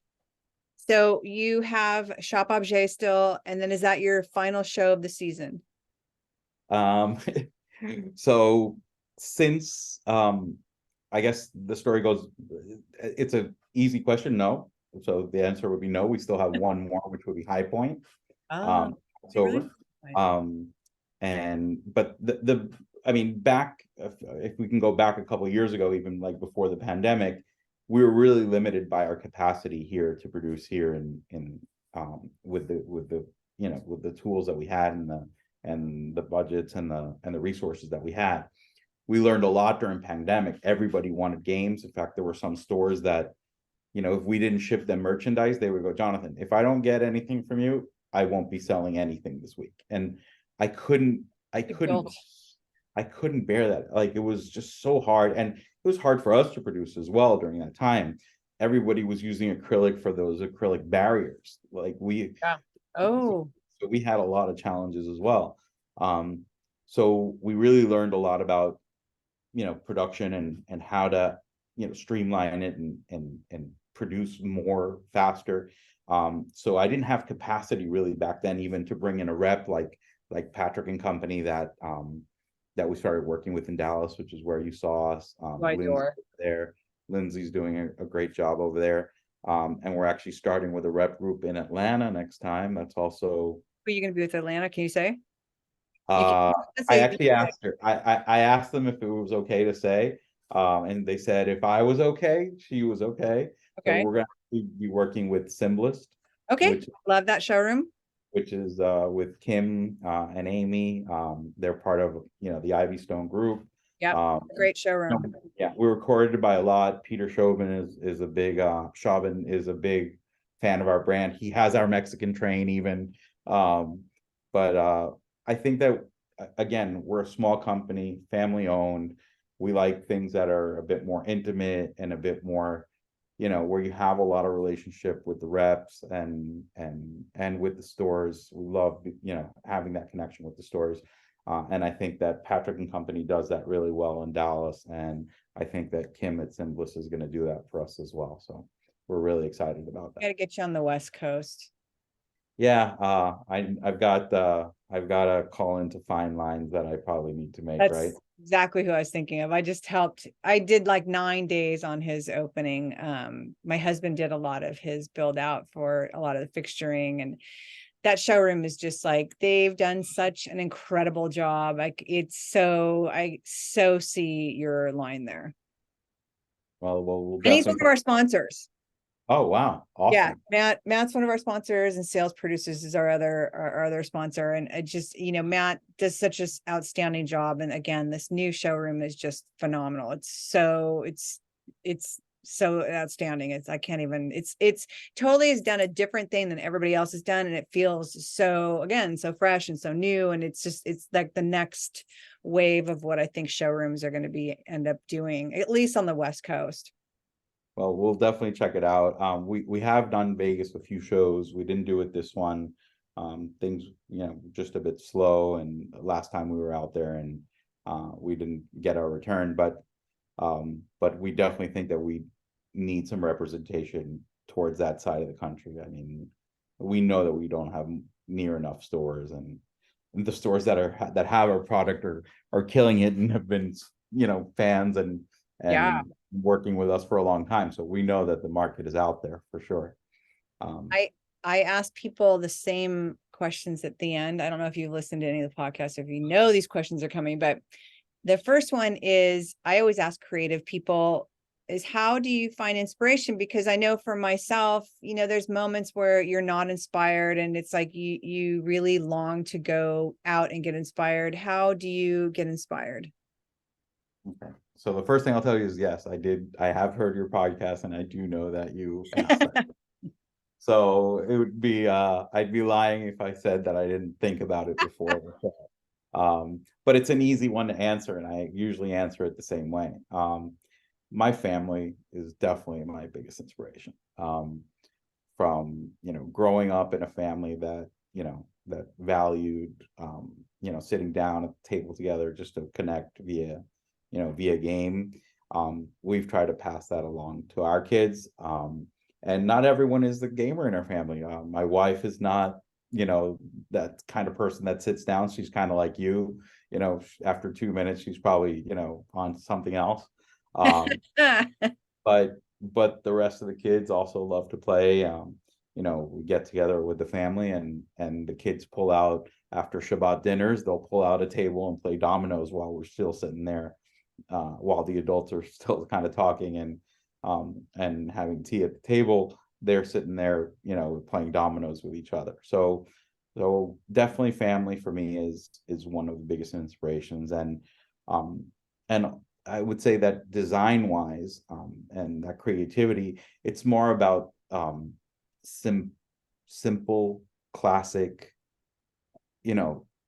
So you have Shop Objet still, and then is that your final show of the season? Um, so since I guess the story goes, it's a easy question, no. So the answer would be no. We still have one more, which would be High Point. Oh, It's they really over. But I mean, back if we can go back a couple of years ago, even like before the pandemic, we were really limited by our capacity here to produce here in with the tools that we had and the budgets and the resources that we had. We learned a lot during pandemic. Everybody wanted games. In fact, there were some stores that, if we didn't ship them merchandise, they would go, Jonathan, if I don't get anything from you, I won't be selling anything this week. And I couldn't bear that. Like it was just so hard. And it was hard for us to produce as well during that time. Everybody was using acrylic for those acrylic barriers. Like Yeah. Oh, so we had a lot of challenges as well. So we really learned a lot about, production and how to, streamline it and produce more faster. So I didn't have capacity really back then, even to bring in a rep like Patrick and company that we started working with in Dallas, which is where you saw us. Lindsay's doing a great job over there. And we're actually starting with a rep group in Atlanta next time. That's also Who are you gonna be with Atlanta? Can you say? You can Uh, let's I say actually asked her, I asked them if it was okay to say, and they said if I was okay, she was okay. So okay. we're gonna be working with Symbolist, Okay. which Love that showroom. is with Kim and Amy. They're part of, the Ivy Stone group. Yep. Um, Great no, showroom. yeah, we were courted by a lot. Peter is a big Chauvin is a big fan of our brand. He has our Mexican train even. But I think that again, we're a small company, family owned. We like things that are a bit more intimate and a bit more, where you have a lot of relationship with the reps and with the stores. We love, having that connection with the stores. And I think that Patrick and Company does that really well in Dallas. And I think that Kim at Symbolist is going to do that for us as well. So we're really excited about that. Gotta get you on the West Coast. Yeah, I've got to call into fine lines that I probably need to make, right? That's exactly who I was thinking of. I did like 9 days on his opening. My husband did a lot of his build out for a lot of the fixturing, and that showroom is just like, they've done such an incredible job. Like I so see your line there. Well, we'll And he's one of definitely. our sponsors. Oh, wow. Yeah, Awesome. Matt's one of our sponsors, and Sales Producers is our other sponsor. And it just, Matt does such an outstanding job. And again, this new showroom is just phenomenal. It's so outstanding. I can't even, it's totally has done a different thing than everybody else has done. And it feels so, again, so fresh and so new. And it's like the next wave of what I think showrooms are going to end up doing, at least on the West Coast. Well, we'll definitely check it out. We have done Vegas a few shows. We didn't do it this one. Things, just a bit slow. And last time we were out there and we didn't get our return, but we definitely think that we need some representation towards that side of the country. I mean, we know that we don't have near enough stores, and the stores that have our product are killing it and have been, fans Yeah. and working with us for a long time. So we know that the market is out there for sure. I I ask people the same questions at the end. I don't know if you've listened to any of the podcasts, or if you know these questions are coming, but the first one is, I always ask creative people, is how do you find inspiration? Because I know for myself, there's moments where you're not inspired, and it's like you really long to go out and get inspired. How do you get inspired? Okay. So the first thing I'll tell you is yes, I have heard your podcast and I do know that you asked that. So it would be I'd be lying if I said that I didn't think about it before. But it's an easy one to answer, and I usually answer it the same way. My family is definitely my biggest inspiration. From growing up in a family that that valued sitting down at the table together just to connect via game. We've tried to pass that along to our kids. And not everyone is the gamer in our family. My wife is not, that kind of person that sits down. She's kind of like you, after 2 minutes, she's probably, on something else. But the rest of the kids also love to play. We get together with the family, and the kids pull out after Shabbat dinners, they'll pull out a table and play dominoes while we're still sitting there, while the adults are still kind of talking and having tea at the table. They're sitting there, playing dominoes with each other. So definitely family for me is one of the biggest inspirations. And I would say that design wise, and that creativity, it's more about simple, classic,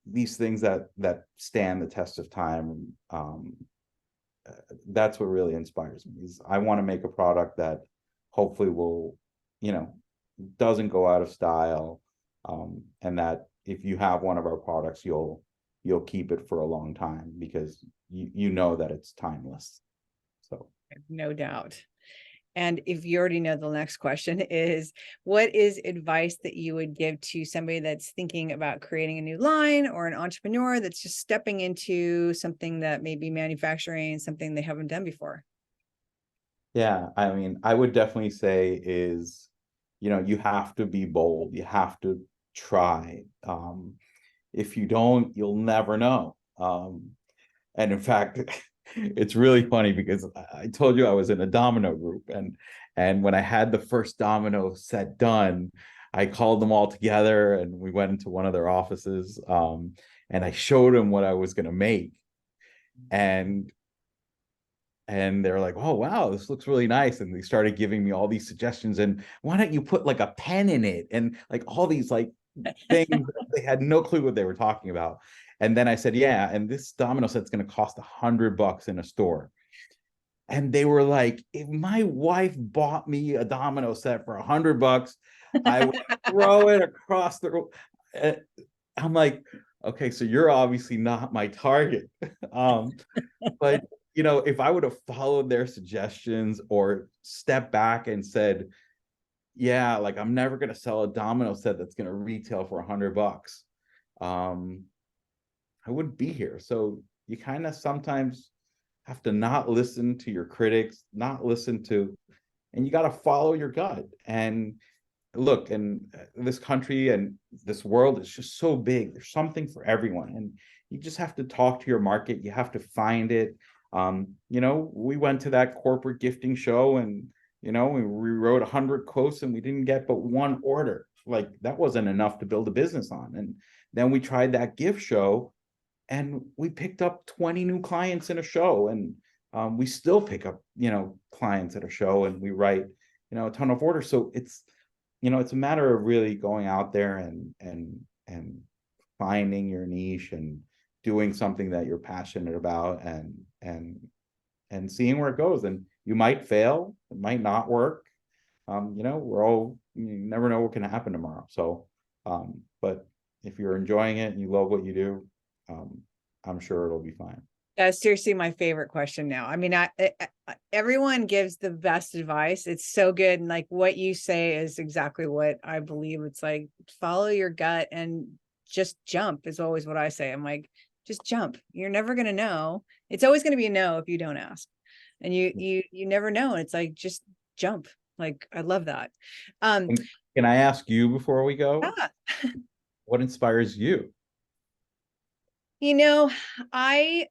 these things that stand the test of time. That's what really inspires me. Is I want to make a product that hopefully will, doesn't go out of style, and that if you have one of our products, you'll keep it for a long time because you know that it's timeless. So No doubt. And if you already know, the next question is, what is advice that you would give to somebody that's thinking about creating a new line, or an entrepreneur that's just stepping into something that may be manufacturing, something they haven't done before? yeah, I mean, I would definitely say is, you have to be bold. You have to try. If you don't, you'll never know. And in fact, it's really funny because I told you I was in a domino group, and when I had the first domino set done, I called them all together and we went into one of their offices, and I showed them what I was going to make, and they're like, "Oh wow, this looks really nice," and they started giving me all these suggestions, and why don't you put like a pen in it, and like all these like things. They had no clue what they were talking about. And then I said, yeah, and this domino set's going to cost $100 in a store. And they were like, if my wife bought me a domino set for $100, I would throw it across the room. I'm like, okay, so you're obviously not my target. But you know, if I would have followed their suggestions or stepped back and said, yeah, like I'm never gonna sell a domino set that's gonna retail for $100. I wouldn't be here. So you kind of sometimes have to not listen to your critics, not listen to, and you got to follow your gut. And look, and this country and this world is just so big. There's something for everyone, and you just have to talk to your market. You have to find it. You know, we went to that corporate gifting show, and you know, we wrote 100 quotes, and we didn't get but one order. Like that wasn't enough to build a business on. And then we tried that gift show, and we picked up 20 new clients in a show, and we still pick up, you know, clients at a show, and we write, you know, a ton of orders. So it's, you know, it's a matter of really going out there and finding your niche and doing something that you're passionate about, and seeing where it goes. And you might fail, it might not work. You know, you never know what can happen tomorrow. So but if you're enjoying it and you love what you do, I'm sure it'll be fine. That's seriously my favorite question now. I mean, everyone gives the best advice. It's so good. And like what you say is exactly what I believe. It's like, follow your gut and just jump is always what I say. I'm like, just jump. You're never going to know. It's always going to be a no if you don't ask, and you never know. It's like, just jump. Like, I love that. Can I ask you before we go, Yeah. what inspires you? You know, I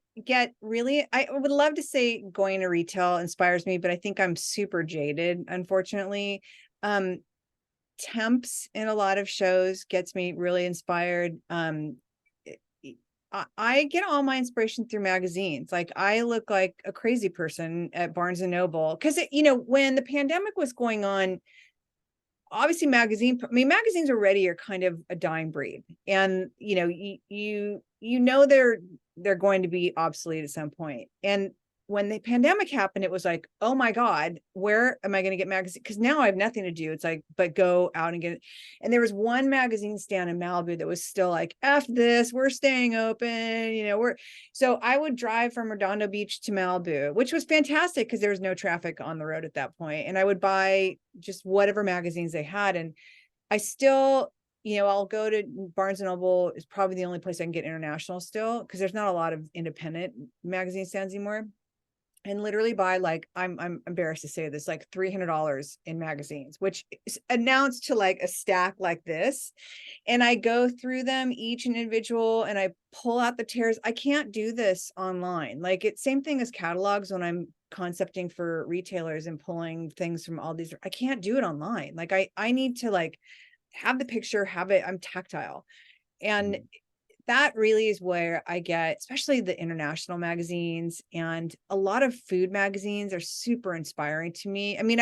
would love to say going to retail inspires me, but I think I'm super jaded, unfortunately. Um, Temps in a lot of shows gets me really inspired. I get all my inspiration through magazines. Like I look like a crazy person at Barnes and Noble because, you know, when the pandemic was going on, obviously magazines already are kind of a dying breed, and you know, you know, they're going to be obsolete at some point. And when the pandemic happened, it was like, oh my God, where am I going to get magazines? Because now I have nothing to do. It's like, but go out and get it. And there was one magazine stand in Malibu that was still like, F this, we're staying open, you know, so I would drive from Redondo Beach to Malibu, which was fantastic because there was no traffic on the road at that point. And I would buy just whatever magazines they had. And I still, you know, I'll go to Barnes and Noble is probably the only place I can get international still, because there's not a lot of independent magazine stands anymore. And literally buy, like, I'm embarrassed to say this, like $300 in magazines, which is announced to like a stack like this. And I go through them each individual and I pull out the tears. I can't do this online. Like it's same thing as catalogs when I'm concepting for retailers and pulling things from all these. I can't do it online. Like I need to like have the picture, have it, I'm tactile. And that really is where I get, especially the international magazines, and a lot of food magazines are super inspiring to me. I mean,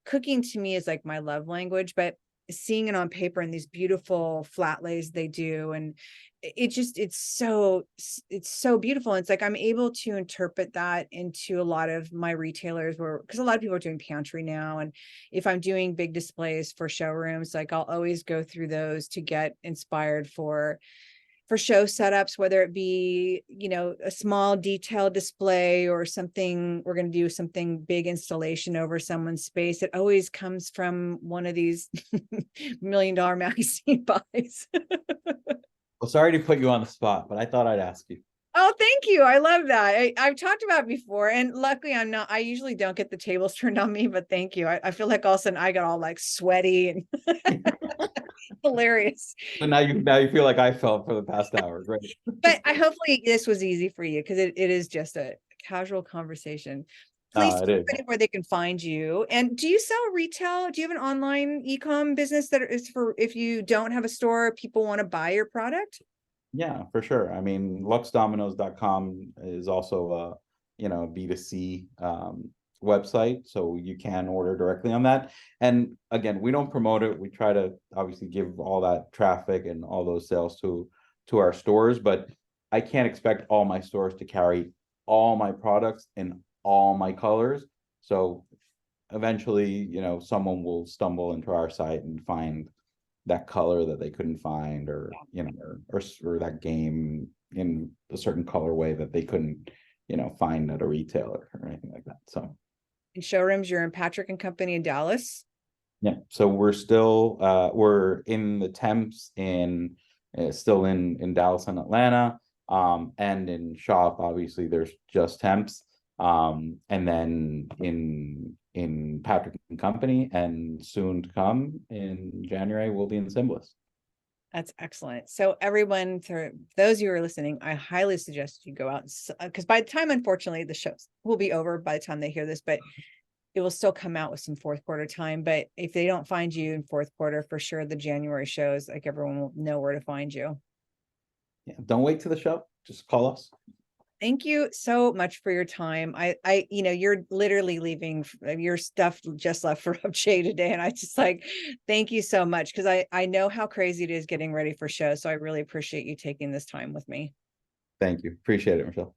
cooking to me is like my love language, but seeing it on paper and these beautiful flat lays they do, and it's so beautiful. It's like I'm able to interpret that into a lot of my retailers, where, because a lot of people are doing pantry now, and if I'm doing big displays for showrooms, like I'll always go through those to get inspired for show setups, whether it be, you know, a small detail display or something, we're going to do something big installation over someone's space. It always comes from one of these $1 million magazine buys. Well, sorry to put you on the spot, but I thought I'd ask you. Oh, thank you. I love that. I've talked about it before, and luckily I usually don't get the tables turned on me, but thank you. I feel like all of a sudden I got all like sweaty and Hilarious. So now you feel like I felt for the past hour. Great. But I hopefully this was easy for you because it is just a casual conversation. Please tell It is. everybody where they can find you. And do you sell retail? Do you have an online e-com business that is for if you don't have a store, people want to buy your product? Yeah, for sure. I mean, luxedominoes.com is also a, B2C website, so you can order directly on that. And again, we don't promote it. We try to obviously give all that traffic and all those sales to our stores, but I can't expect all my stores to carry all my products in all my colors. So eventually, someone will stumble into our site and find that color that they couldn't find, or or that game in a certain colorway that they couldn't find at a retailer or anything like that. So In showrooms, you're in Patrick and Company in Dallas. yeah, so we're in the temps in still in Dallas and Atlanta, and in shop obviously there's just temps, and then in Patrick and Company, and soon to come in January we'll be in Symbolist. That's excellent. So everyone, for those of you who are listening, I highly suggest you go out because by the time, unfortunately, the shows will be over by the time they hear this, but it will still come out with some fourth quarter time. But if they don't find you in fourth quarter, for sure, the January shows, like everyone will know where to find you. Yeah, don't wait to the show. Just call us. Thank you so much for your time. You're literally leaving your stuff just left for Upshay today. And I just thank you so much. Cause I know how crazy it is getting ready for shows. So I really appreciate you taking this time with me. Thank you. Appreciate it, Michelle.